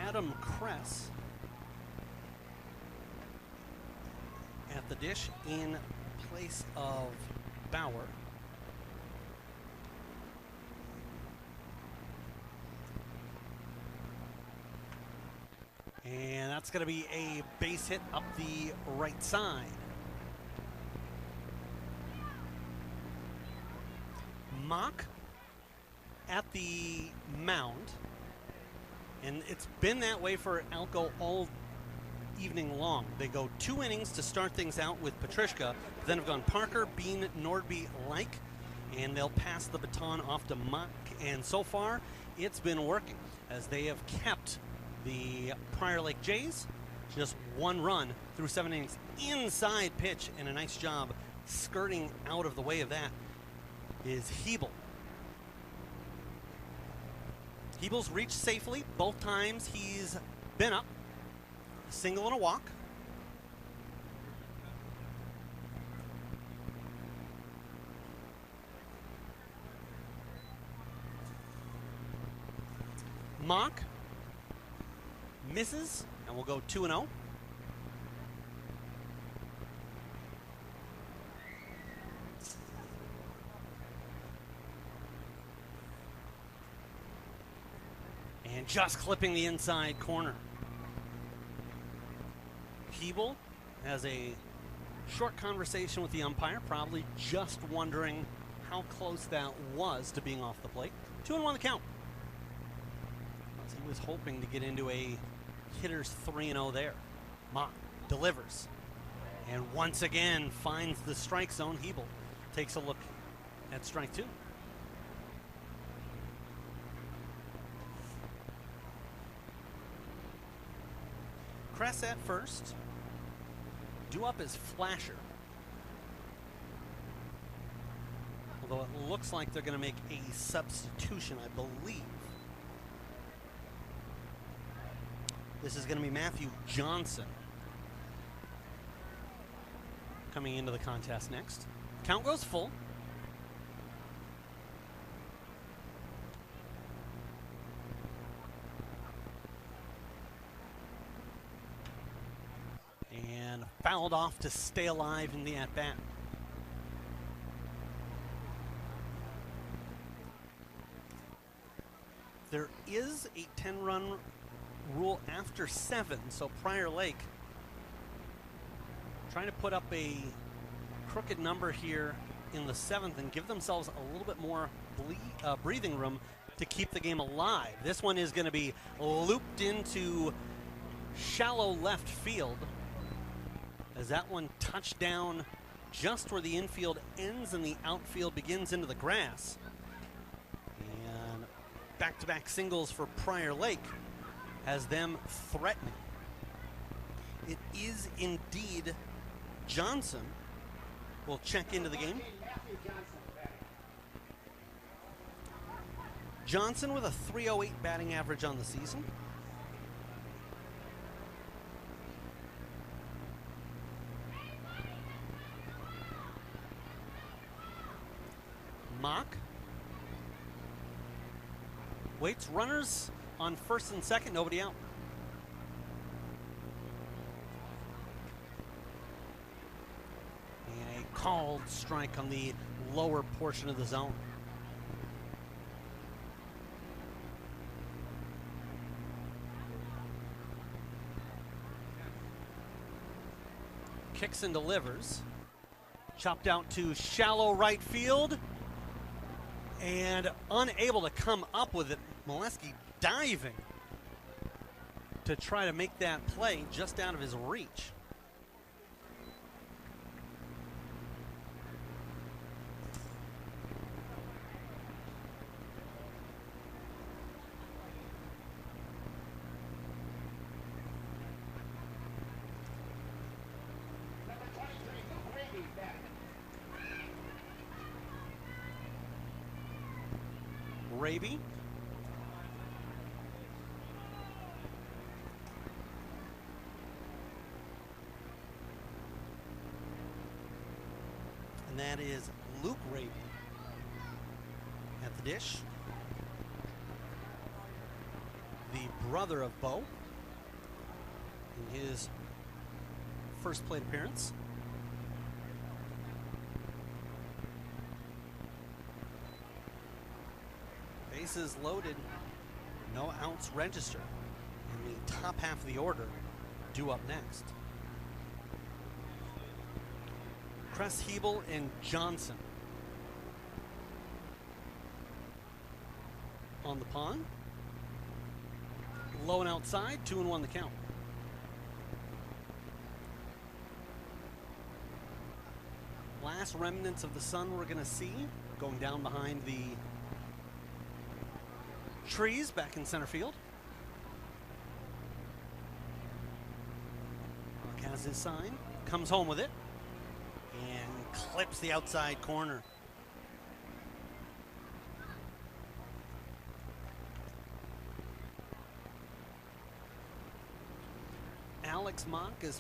Adam Kress at the dish in place of Bauer. And that's going to be a base hit up the right side. Mock at the mound. And it's been that way for Elko all evening long. They go 2 innings to start things out with Petrushka, then have gone Parker, Bean, Nordby, Like, and they'll pass the baton off to Mock. And so far, it's been working as they have kept the Prior Lake Jays just 1 run through 7 innings. Inside pitch, and a nice job skirting out of the way of that is Hebel. Hebel's reached safely both times he's been up. A single and a walk. Mock misses, and we'll go 2-0. And just clipping the inside corner. Hebel has a short conversation with the umpire, probably just wondering how close that was to being off the plate. 2-1 the count. He was hoping to get into a hitter's 3-0 there. Mock delivers. And once again finds the strike zone. Hebel takes a look at strike 2. Kress at first. Due up is Flasher. Although it looks like they're going to make a substitution, I believe. This is going to be Matthew Johnson coming into the contest next. Count goes full. And fouled off to stay alive in the at-bat. There is a 10-run rule after 7, so Prior Lake trying to put up a crooked number here in the 7th and give themselves a little bit more breathing room to keep the game alive. This one is going to be looped into shallow left field as that one touched down just where the infield ends and the outfield begins into the grass. And back-to-back singles for Prior Lake has them threatening. It is indeed Johnson will check into the game. Johnson with a .308 batting average on the season. Mock waits runners on first and second, nobody out. And a called strike on the lower portion of the zone. Kicks and delivers. Chopped out to shallow right field. And unable to come up with it. Molesky diving to try to make that play just out of his reach. Raby. And that is Luke Raby at the dish. The brother of Bo in his first plate appearance. Bases loaded, no outs registered. In the top half of the order, due up next. Kress, Hebel, and Johnson on the pond. Low and outside, 2-1 the count. Last remnants of the sun we're going to see going down behind the trees back in center field. Buck has his sign, comes home with it, and clips the outside corner. Alex Mock has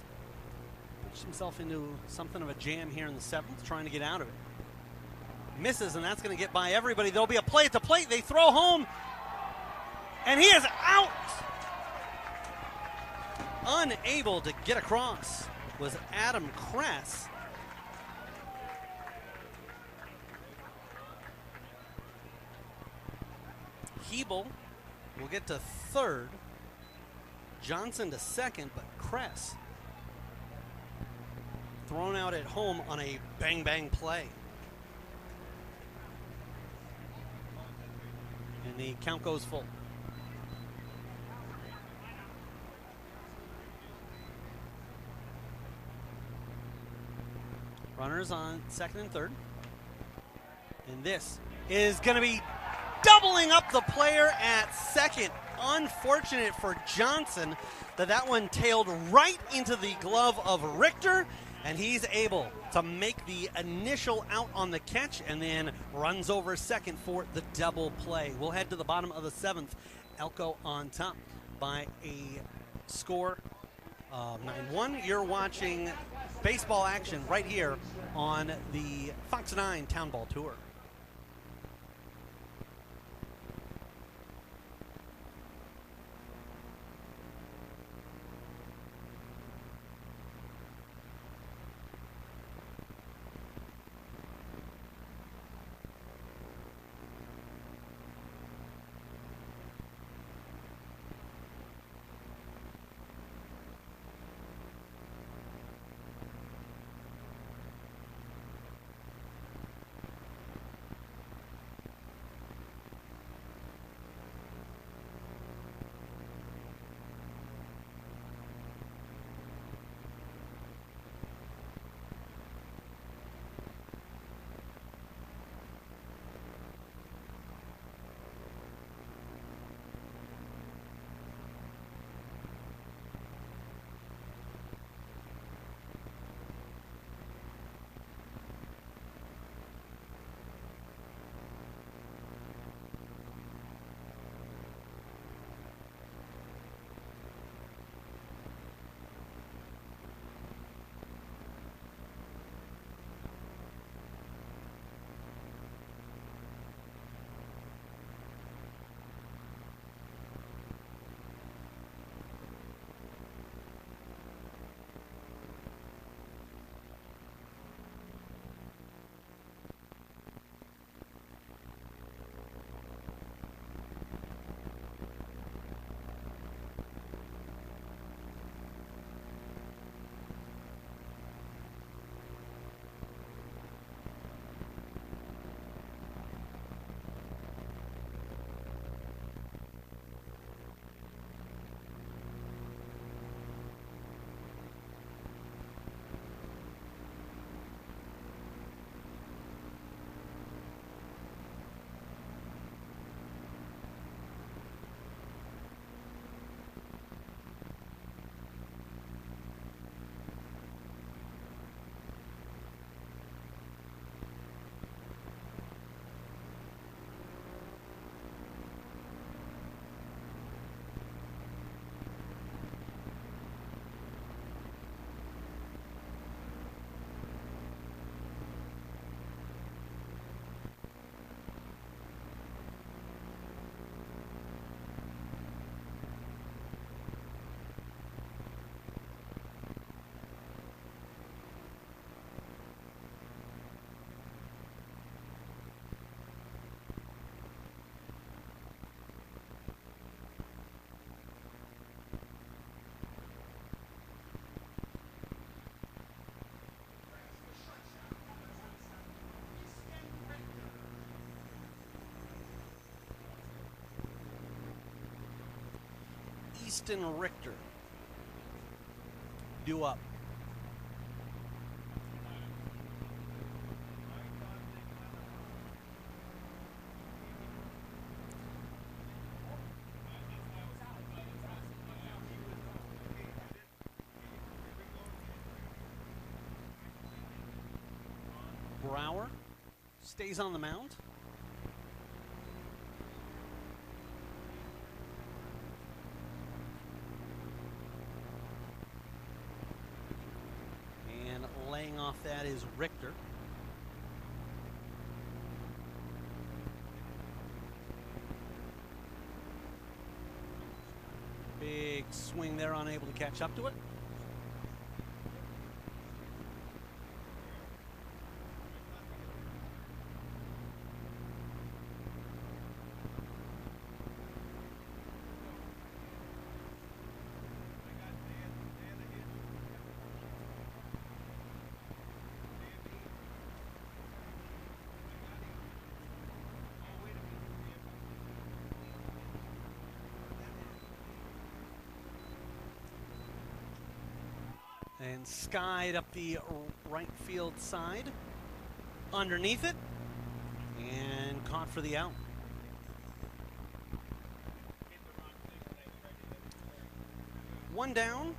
pushed himself into something of a jam here in the 7th, trying to get out of it. Misses, and that's going to get by everybody. There'll be a play at the plate. They throw home. And he is out! Unable to get across was Adam Kress. Hebel will get to third. Johnson to second, but Kress thrown out at home on a bang-bang play. And the count goes full. Runners on second and third. And this is going to be doubling up the player at second. unfortunate for Johnson that one tailed right into the glove of Richter, and he's able to make the initial out on the catch and then runs over second for the double play. We'll head to the bottom of the 7th. Elko on top by a score of 9-1. You're watching baseball action right here on the Fox 9 Town Ball Tour. Easton Richter due up. Brower stays on the mound. And laying off that is Richter. Big swing there, unable to catch up to it. And skied up the right field side, underneath it, and caught for the out. One down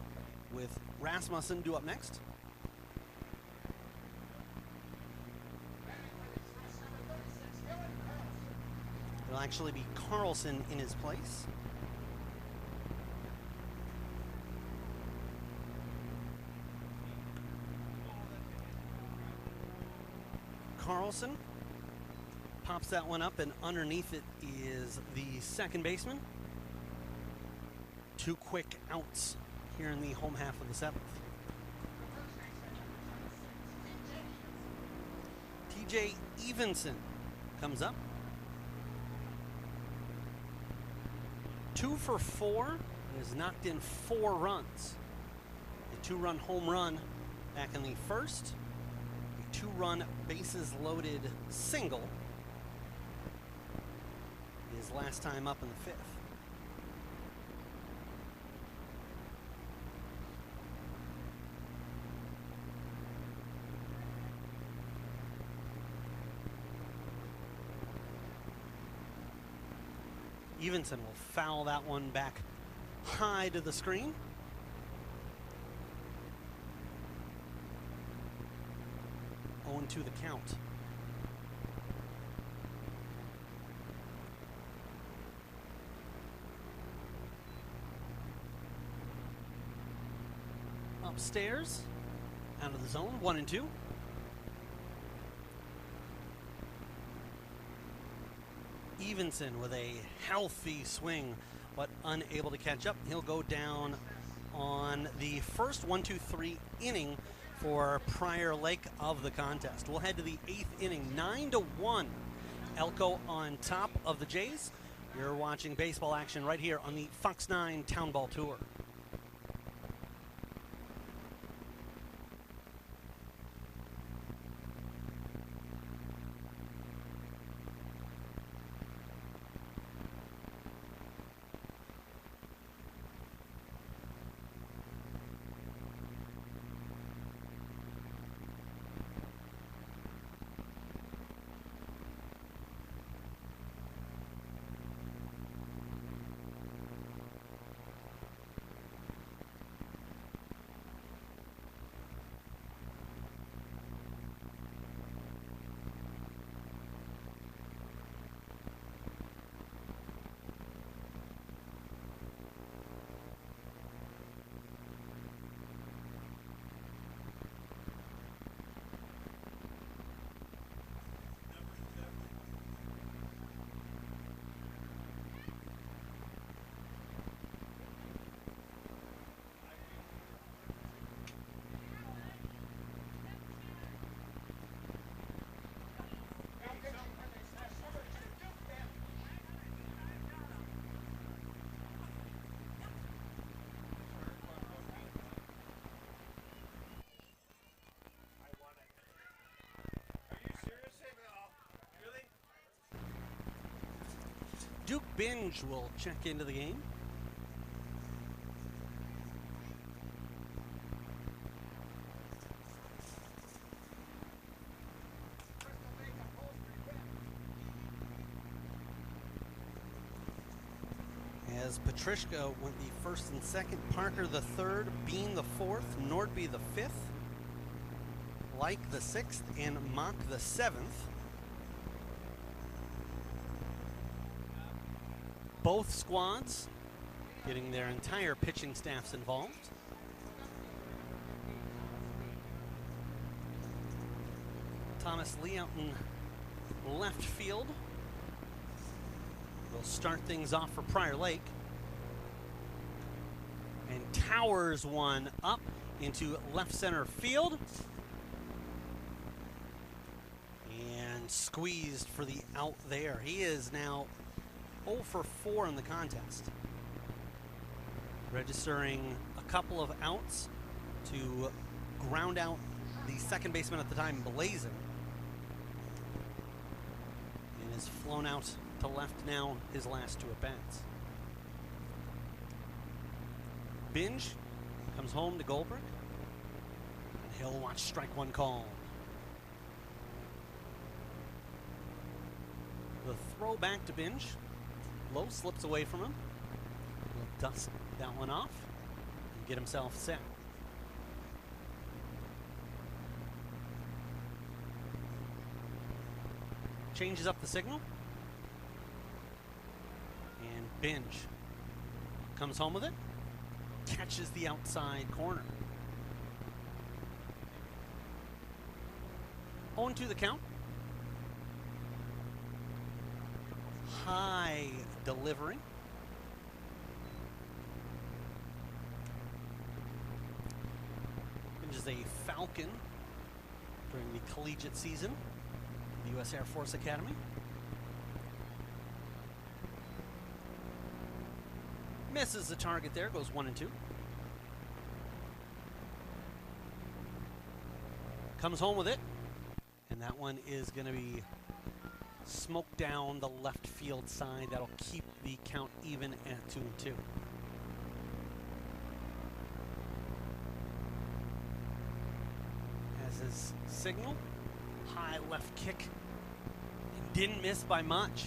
with Rasmussen due up next. It'll actually be Carlson in his place. Carlson pops that one up, and underneath it is the second baseman. 2 quick outs here in the home half of the 7th. TJ Evenson comes up. 2 for 4 and has knocked in 4 runs. A 2-run home run back in the first. A 2-run bases loaded single. His last time up in the 5th. Evenson will foul that one back high to the screen. Oh, 0-2 the count. Upstairs, out of the zone, 1-2. Evenson with a healthy swing, but unable to catch up. He'll go down on the first 1-2-3 inning for Prior Lake of the contest. We'll head to the 8th inning, 9-1. Elko on top of the Jays. You're watching baseball action right here on the Fox 9 Town Ball Tour. Duke Binge will check into the game. As Petrushka went the first and second, Parker the third, Bean the fourth, Nordby the fifth, Like the sixth, and Mock the seventh. Both squads getting their entire pitching staffs involved. Thomas Lee out in left field will start things off for Prior Lake. And towers one up into left center field. And squeezed for the out there. He is now 0 for 4 in the contest. Registering a couple of outs to ground out the second baseman at the time, Blazin. And is flown out to left now his last 2 at-bats. Binge comes home to Goldberg. And he'll watch strike one call. The throw back to Binge. Low slips away from him. He'll dust that one off. get himself set. Changes up the signal. And Binge comes home with it. Catches the outside corner. 0-2 the count. High delivery. Binge is a Falcon during the collegiate season. The U.S. Air Force Academy. Misses the target there, goes 1-2. Comes home with it, and that one is going to be smoked down the left field side. That'll keep the count even at 2-2. As his signal. High left kick. And didn't miss by much.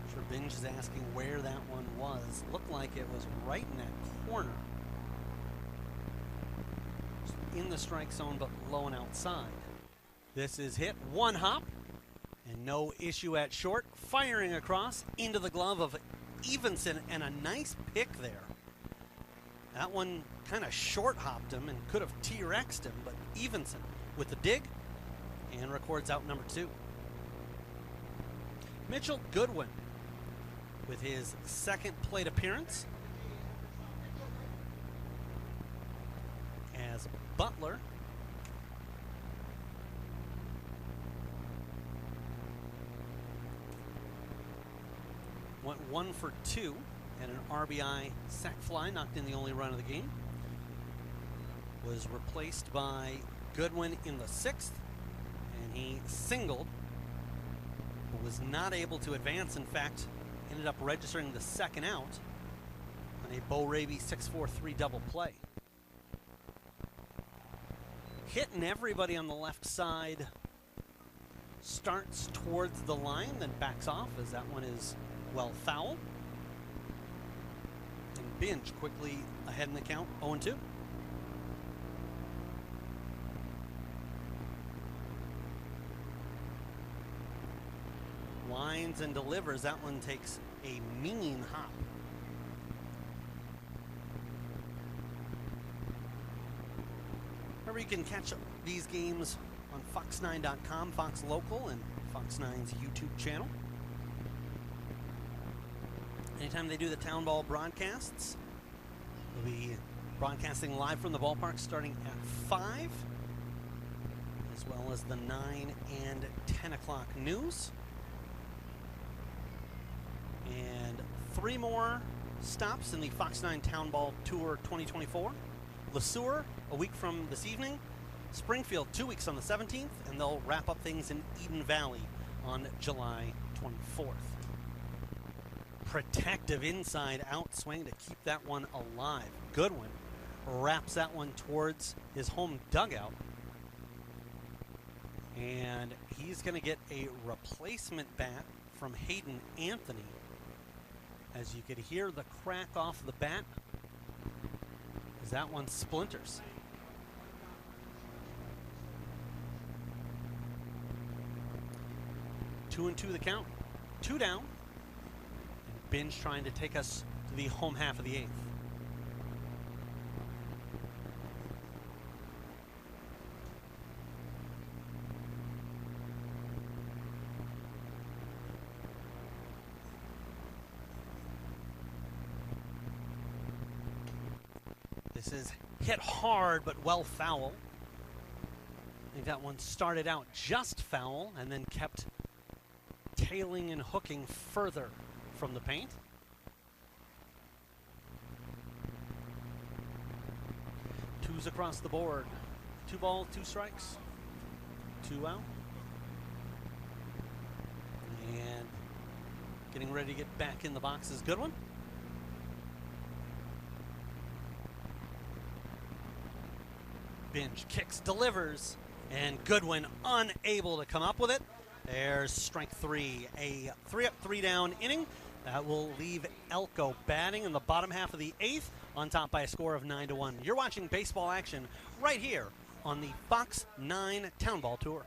I'm sure Binge is asking where that one was. Looked like it was right in that corner. In the strike zone, but low and outside. This is hit. One hop. And no issue at short. Firing across into the glove of Evenson. And a nice pick there. That one kind of short hopped him and could have T-Rex'd him, but Evenson with the dig and records out number 2. Mitchell Goodwin with his second plate appearance as Butler went 1 for 2 and an RBI sac fly, knocked in the only run of the game. Was replaced by Goodwin in the 6th, and he singled, but was not able to advance. In fact, ended up registering the second out on a Bo Raby 6-4-3 double play. Hitting everybody on the left side. Starts towards the line, then backs off as that one is well foul. And Binge quickly ahead in the count, 0-2. Winds and delivers. That one takes a mean hop. Remember, you can catch these games on fox9.com, Fox Local, and Fox 9's YouTube channel. Anytime they do the town ball broadcasts, we'll be broadcasting live from the ballpark starting at 5, as well as the 9 and 10 o'clock news. And 3 more stops in the Fox 9 Town Ball Tour 2024. LeSueur, a week from this evening. Springfield, 2 weeks on the 17th. And they'll wrap up things in Eden Valley on July 24th. Protective inside out swing to keep that one alive. Goodwin wraps that one towards his home dugout. And he's going to get a replacement bat from Hayden Anthony. As you could hear the crack off the bat as that one splinters. Two and two the count. 2 down. And Binge trying to take us to the home half of the 8th. This is hit hard, but well foul. I think that one started out just foul and then kept tailing and hooking further from the paint. Twos across the board. 2 balls, 2 strikes. 2 out. And getting ready to get back in the box is Goodwin. Binge kicks, delivers, and Goodwin unable to come up with it. There's strike 3, a 3 up, 3 down inning That will leave Elko batting in the bottom half of the 8th, on top by a score of 9-1. You're watching baseball action right here on the Fox 9 Town Ball Tour.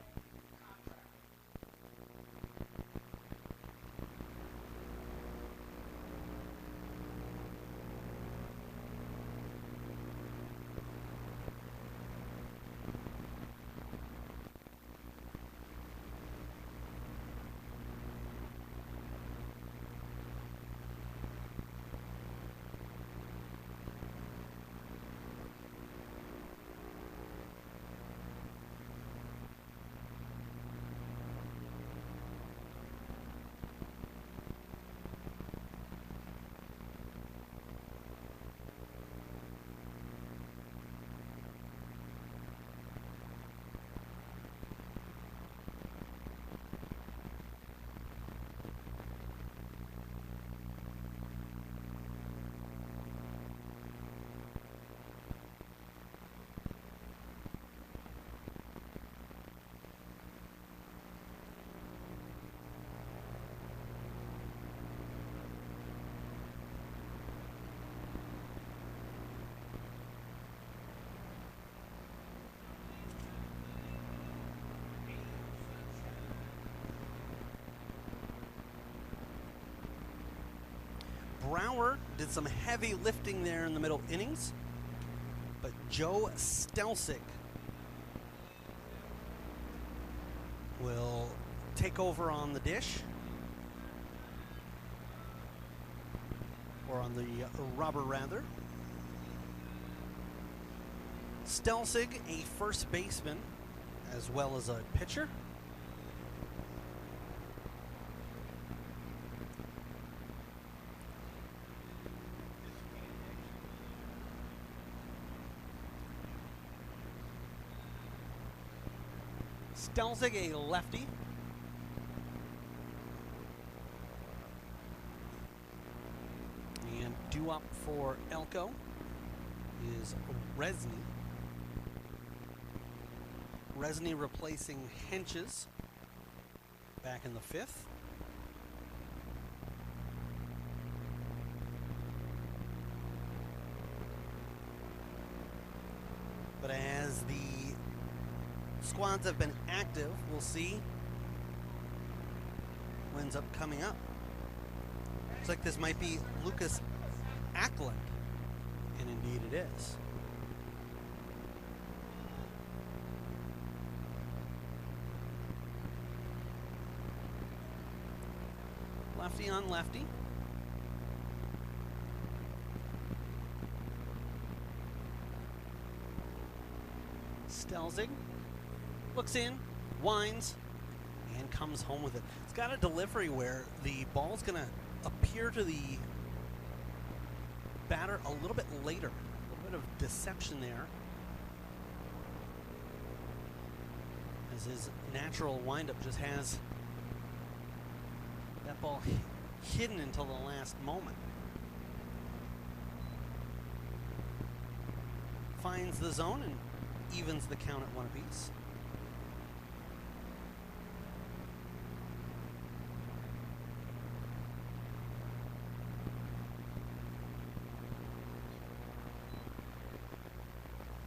Brower did some heavy lifting there in the middle innings, but Joe Stelsig will take over on the dish, or on the rubber rather. Stelsig, a first baseman as well as a pitcher. Stelsig, a lefty. And due up for Elko is Resny. Resny replacing Henches back in the 5th. But as the squads have been active, we'll see who ends up coming up. Looks like this might be Lucas Ackland, and indeed it is. Lefty on lefty. Stelsig looks in, winds, and comes home with it. It's got a delivery where the ball's going to appear to the batter a little bit later. A little bit of deception there, as his natural windup just has that ball hidden until the last moment. Finds the zone and evens the count at 1 apiece.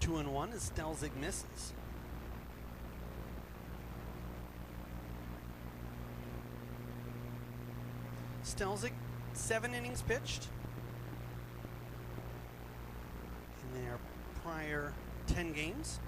Two and one as Stelsig misses. Stelsig, 7 innings pitched in their prior 10 games.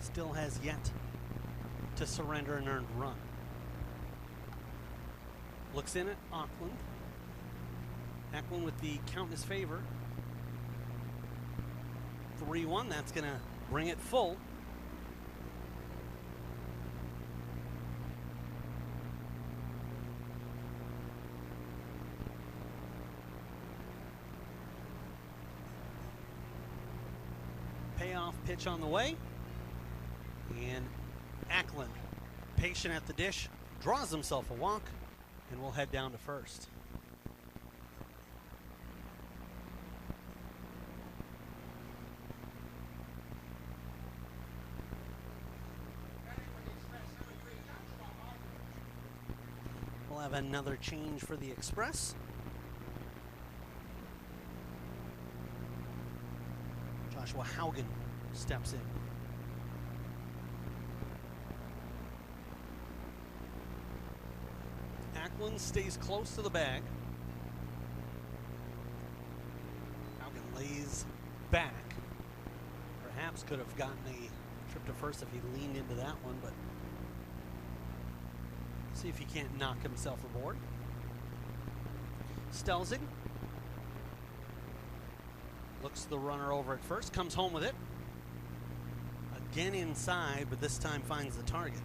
Still has yet to surrender an earned run. Looks in at Ackland. Ackland with the count in his favor. 3-1, that's going to bring it full. Payoff pitch on the way. And Ackland, patient at the dish, draws himself a walk, and will head down to first. have another change for the Express. Joshua Haugen steps in. Ackland stays close to the bag. Haugen lays back. Perhaps could have gotten a trip to first if he leaned into that one, but see if he can't knock himself aboard. Stelzig looks the runner over at first, comes home with it. Again inside, but this time finds the target.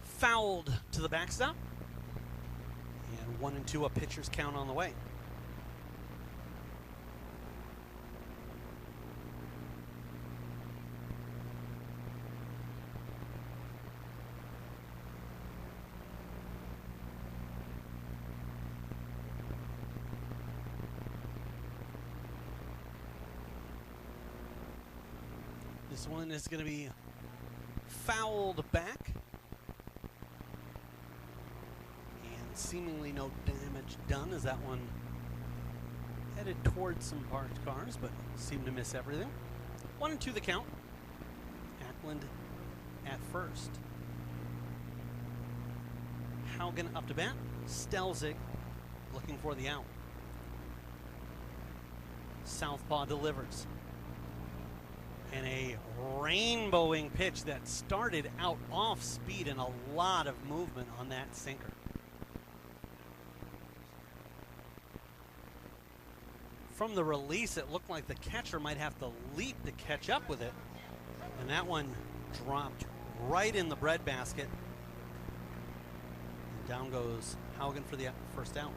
Fouled to the backstop. And 1-2, a pitcher's count on the way. This one is going to be fouled back. Seemingly no damage done as that one headed towards some parked cars, but seemed to miss everything. 1-2 the count. Ackland at first. Haugen up to bat. Stelzig looking for the out. Southpaw delivers. And a rainbowing pitch that started out off speed and a lot of movement on that sinker. From the release, it looked like the catcher might have to leap to catch up with it. And that one dropped right in the breadbasket. And down goes Haugen for the first out.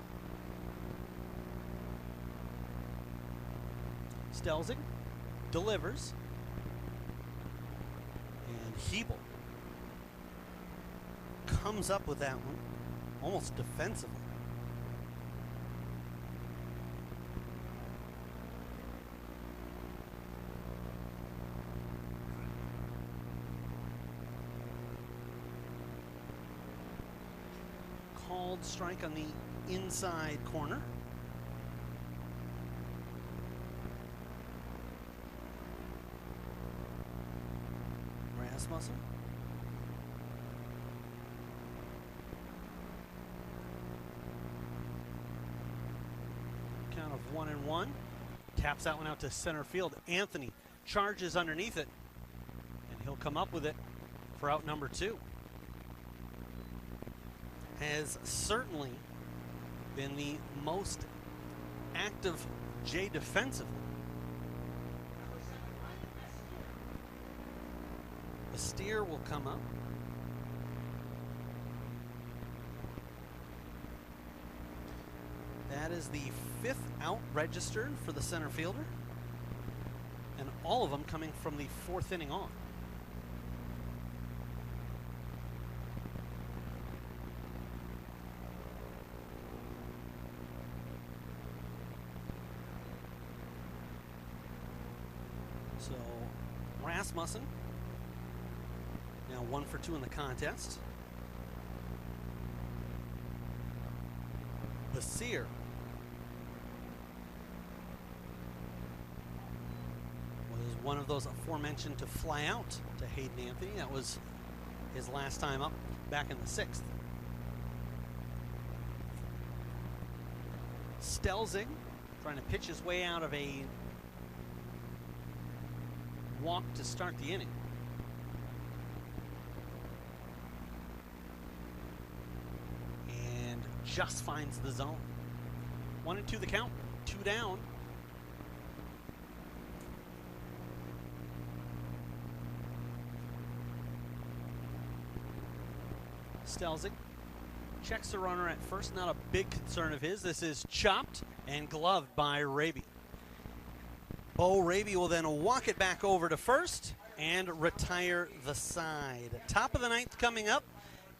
Stelzig delivers. And Hebel comes up with that one, almost defensively. Called strike on the inside corner. Rasmussen. Count of 1-1. Taps that one out to center field. Anthony charges underneath it, and he'll come up with it for out number 2. Has certainly been the most active Jay defensively. The steer will come up. That is the 5th out registered for the center fielder, and all of them coming from the 4th inning on. So Rasmussen now 1 for 2 in the contest. Basir was one of those aforementioned to fly out to Hayden Anthony. That was his last time up back in the 6th. Stelzig trying to pitch his way out of a walk to start the inning. And just finds the zone. 1-2 the count, 2 down. Stelzig checks the runner at first, not a big concern of his. This is chopped and gloved by Raby. Bo Raby will then walk it back over to first and retire the side. Top of the 9th coming up,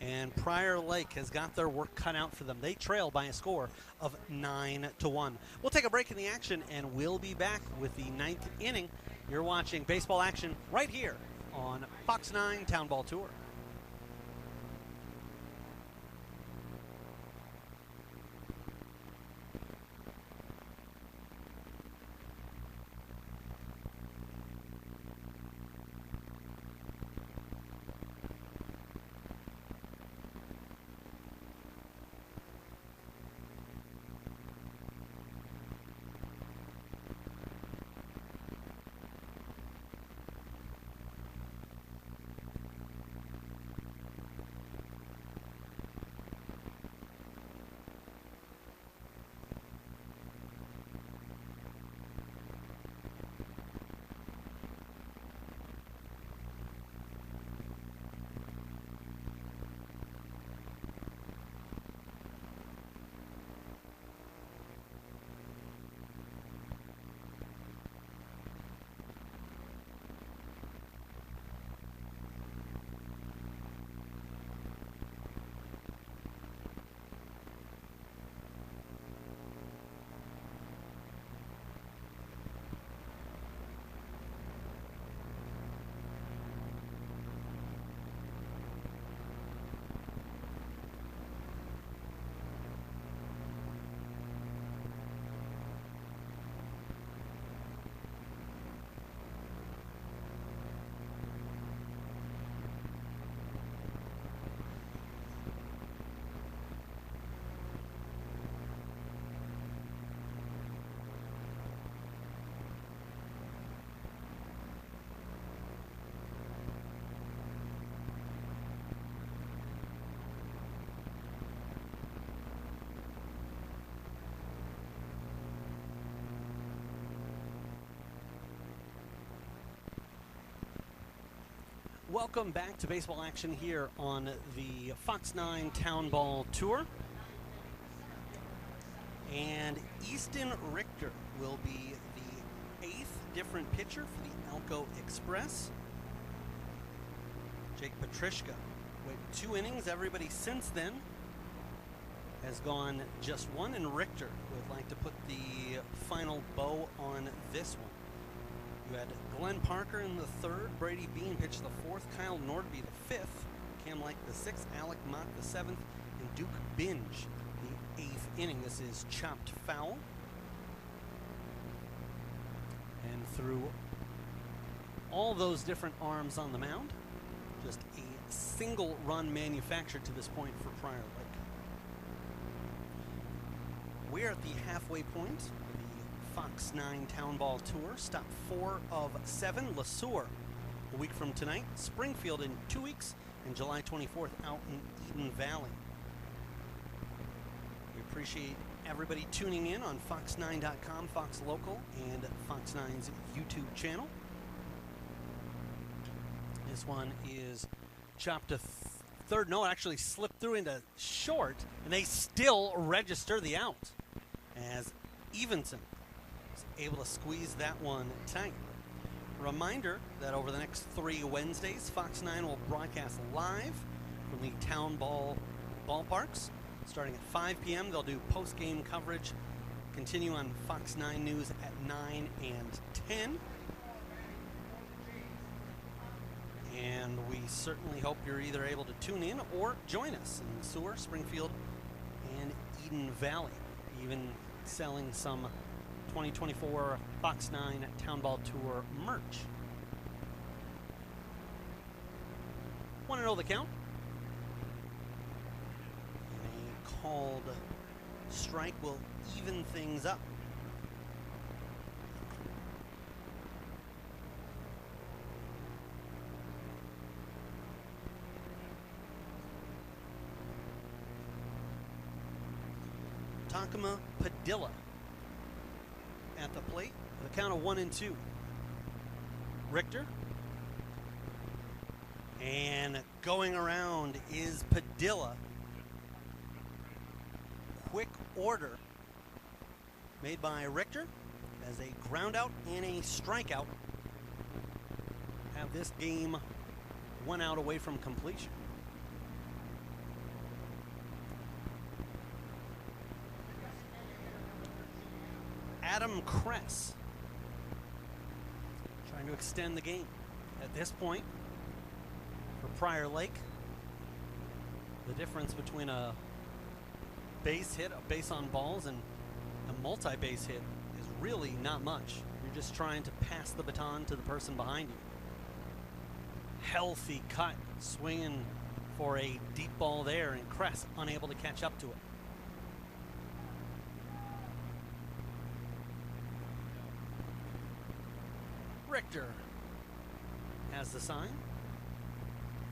And Prior Lake has got their work cut out for them. They trail by a score of 9-1. We'll take a break in the action, and we'll be back with the 9th inning. You're watching baseball action right here on Fox 9 Town Ball Tour. Welcome back to baseball action here on the Fox 9 Town Ball Tour. And Easton Richter will be the 8th different pitcher for the Elko Express. Jake Petrishka with 2 innings. Everybody since then has gone just 1, and Richter would like to put the final bow on this one. You had Glenn Parker in the 3rd, Brady Bean pitched the 4th, Kyle Nordby the 5th, Cam Lake the 6th, Alec Mott the 7th, and Duke Binge the 8th inning. This is chopped foul. And through all those different arms on the mound, just a single run manufactured to this point for Prior Lake. We're at the halfway point. Fox 9 Town Ball Tour, stop 4 of 7, LeSueur a week from tonight, Springfield in 2 weeks, and July 24th out in Eden Valley. We appreciate everybody tuning in on fox9.com, Fox Local, and Fox 9's YouTube channel. This one is chopped to third. No, it actually slipped through into short, and they still register the out as Evenson able to squeeze that one tight. Reminder that over the next 3 Wednesdays, Fox 9 will broadcast live from the Town Ball ballparks. Starting at 5 p.m., they'll do post-game coverage, continue on Fox 9 News at 9 and 10. And we certainly hope you're either able to tune in or join us in LeSueur, Springfield, and Eden Valley. Even selling some 2024 Fox 9 Town Ball Tour merch. Want to know the count? A called strike will even things up. Takuma Padilla at the plate with a count of 1-2. Richter. And going around is Padilla. Quick order made by Richter as a ground out and a strikeout have this game 1 out away from completion. Adam Kress trying to extend the game. At this point, for Prior Lake, the difference between a base hit, a base on balls, and a multi-base hit is really not much. You're just trying to pass the baton to the person behind you. Healthy cut, swinging for a deep ball there, and Kress unable to catch up to it. Richter has the sign.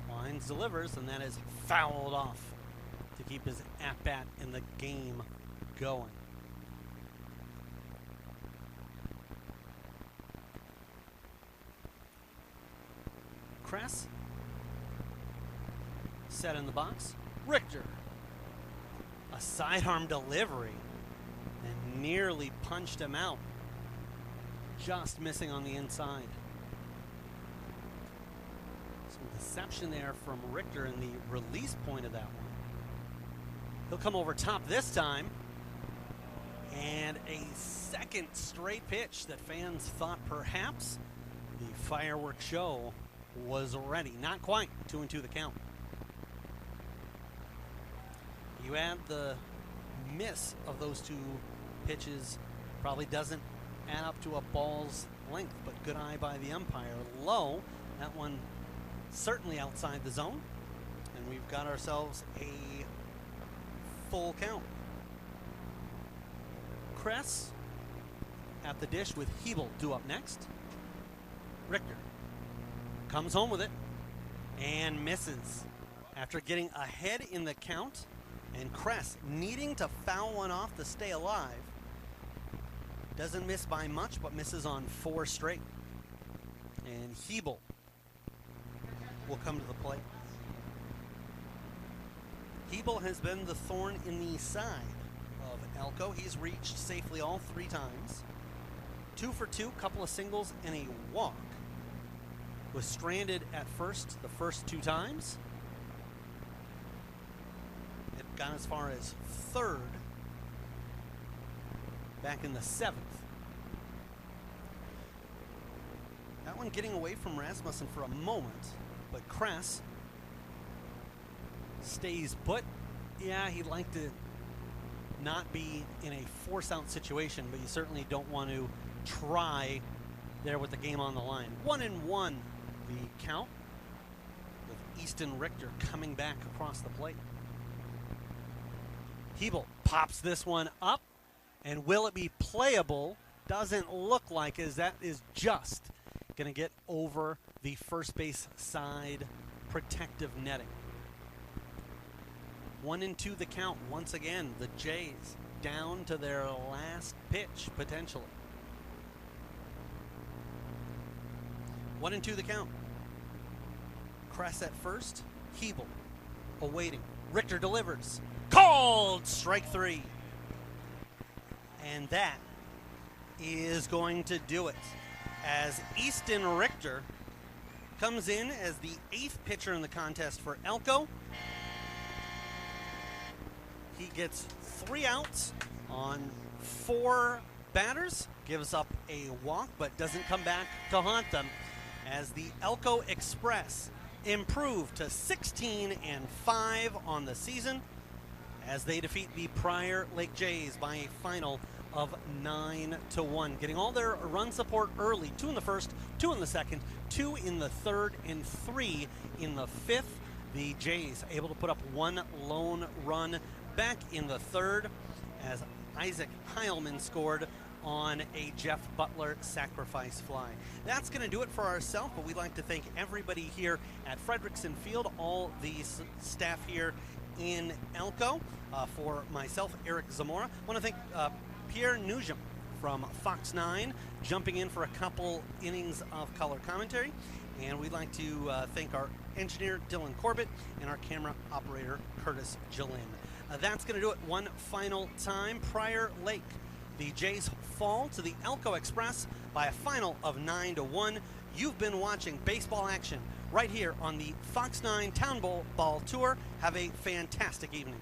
Lines delivers, and that is fouled off to keep his at-bat in the game going. Kress set in the box. Richter, a sidearm delivery, and nearly punched him out, just missing on the inside. Some deception there from Richter in the release point of that one. He'll come over top this time, and a second straight pitch that fans thought perhaps the fireworks show was ready. Not quite. 2-2 the count. You add the miss of those two pitches, probably doesn't add up to a ball's length, but good eye by the umpire. Low, that one certainly outside the zone, and we've got ourselves a full count. Kress at the dish with Hebel due up next. Richter comes home with it and misses after getting ahead in the count, and Kress needing to foul one off to stay alive. Doesn't miss by much, but misses on 4 straight. And Hebel will come to the plate. Hebel has been the thorn in the side of Elko. He's reached safely all 3 times. 2 for 2, couple of singles and a walk. Was stranded at first the first 2 times. It got as far as 3rd back in the 7th. That one getting away from Rasmussen for a moment, but Kress stays put. Yeah, he'd like to not be in a force-out situation, but you certainly don't want to try there with the game on the line. 1-1 the count, with Easton Richter coming back across the plate. Hebel pops this one up, and will it be playable? Doesn't look like, as that is just going to get over the first base side protective netting. 1-2 the count. Once again, the Jays down to their last pitch, potentially. 1-2 the count. Kress at first. Hebel awaiting. Richter delivers. Called! Strike 3. And that is going to do it, as Easton Richter comes in as the 8th pitcher in the contest for Elko. He gets 3 outs on 4 batters, gives up a walk, but doesn't come back to haunt them, as the Elko Express improved to 16-5 on the season as they defeat the Prior Lake Jays by a final of 9-1, getting all their run support early. 2 in the first, 2 in the second, 2 in the third, and 3 in the 5th. The Jays able to put up 1 lone run back in the 3rd, as Isaac Heilman scored on a Jeff Butler sacrifice fly. That's going to do it for ourselves, but we'd like to thank everybody here at Frederickson Field, all the staff here in Elko. For myself, Eric Zamora, I want to thank Pierre Nugent from Fox 9 jumping in for a couple innings of color commentary, and we'd like to thank our engineer Dylan Corbett and our camera operator Curtis Jillin. That's going to do it one final time. Prior Lake, the Jays fall to the Elko Express by a final of 9-1. You've been watching baseball action right here on the Fox 9 Town Ball Tour. Have a fantastic evening.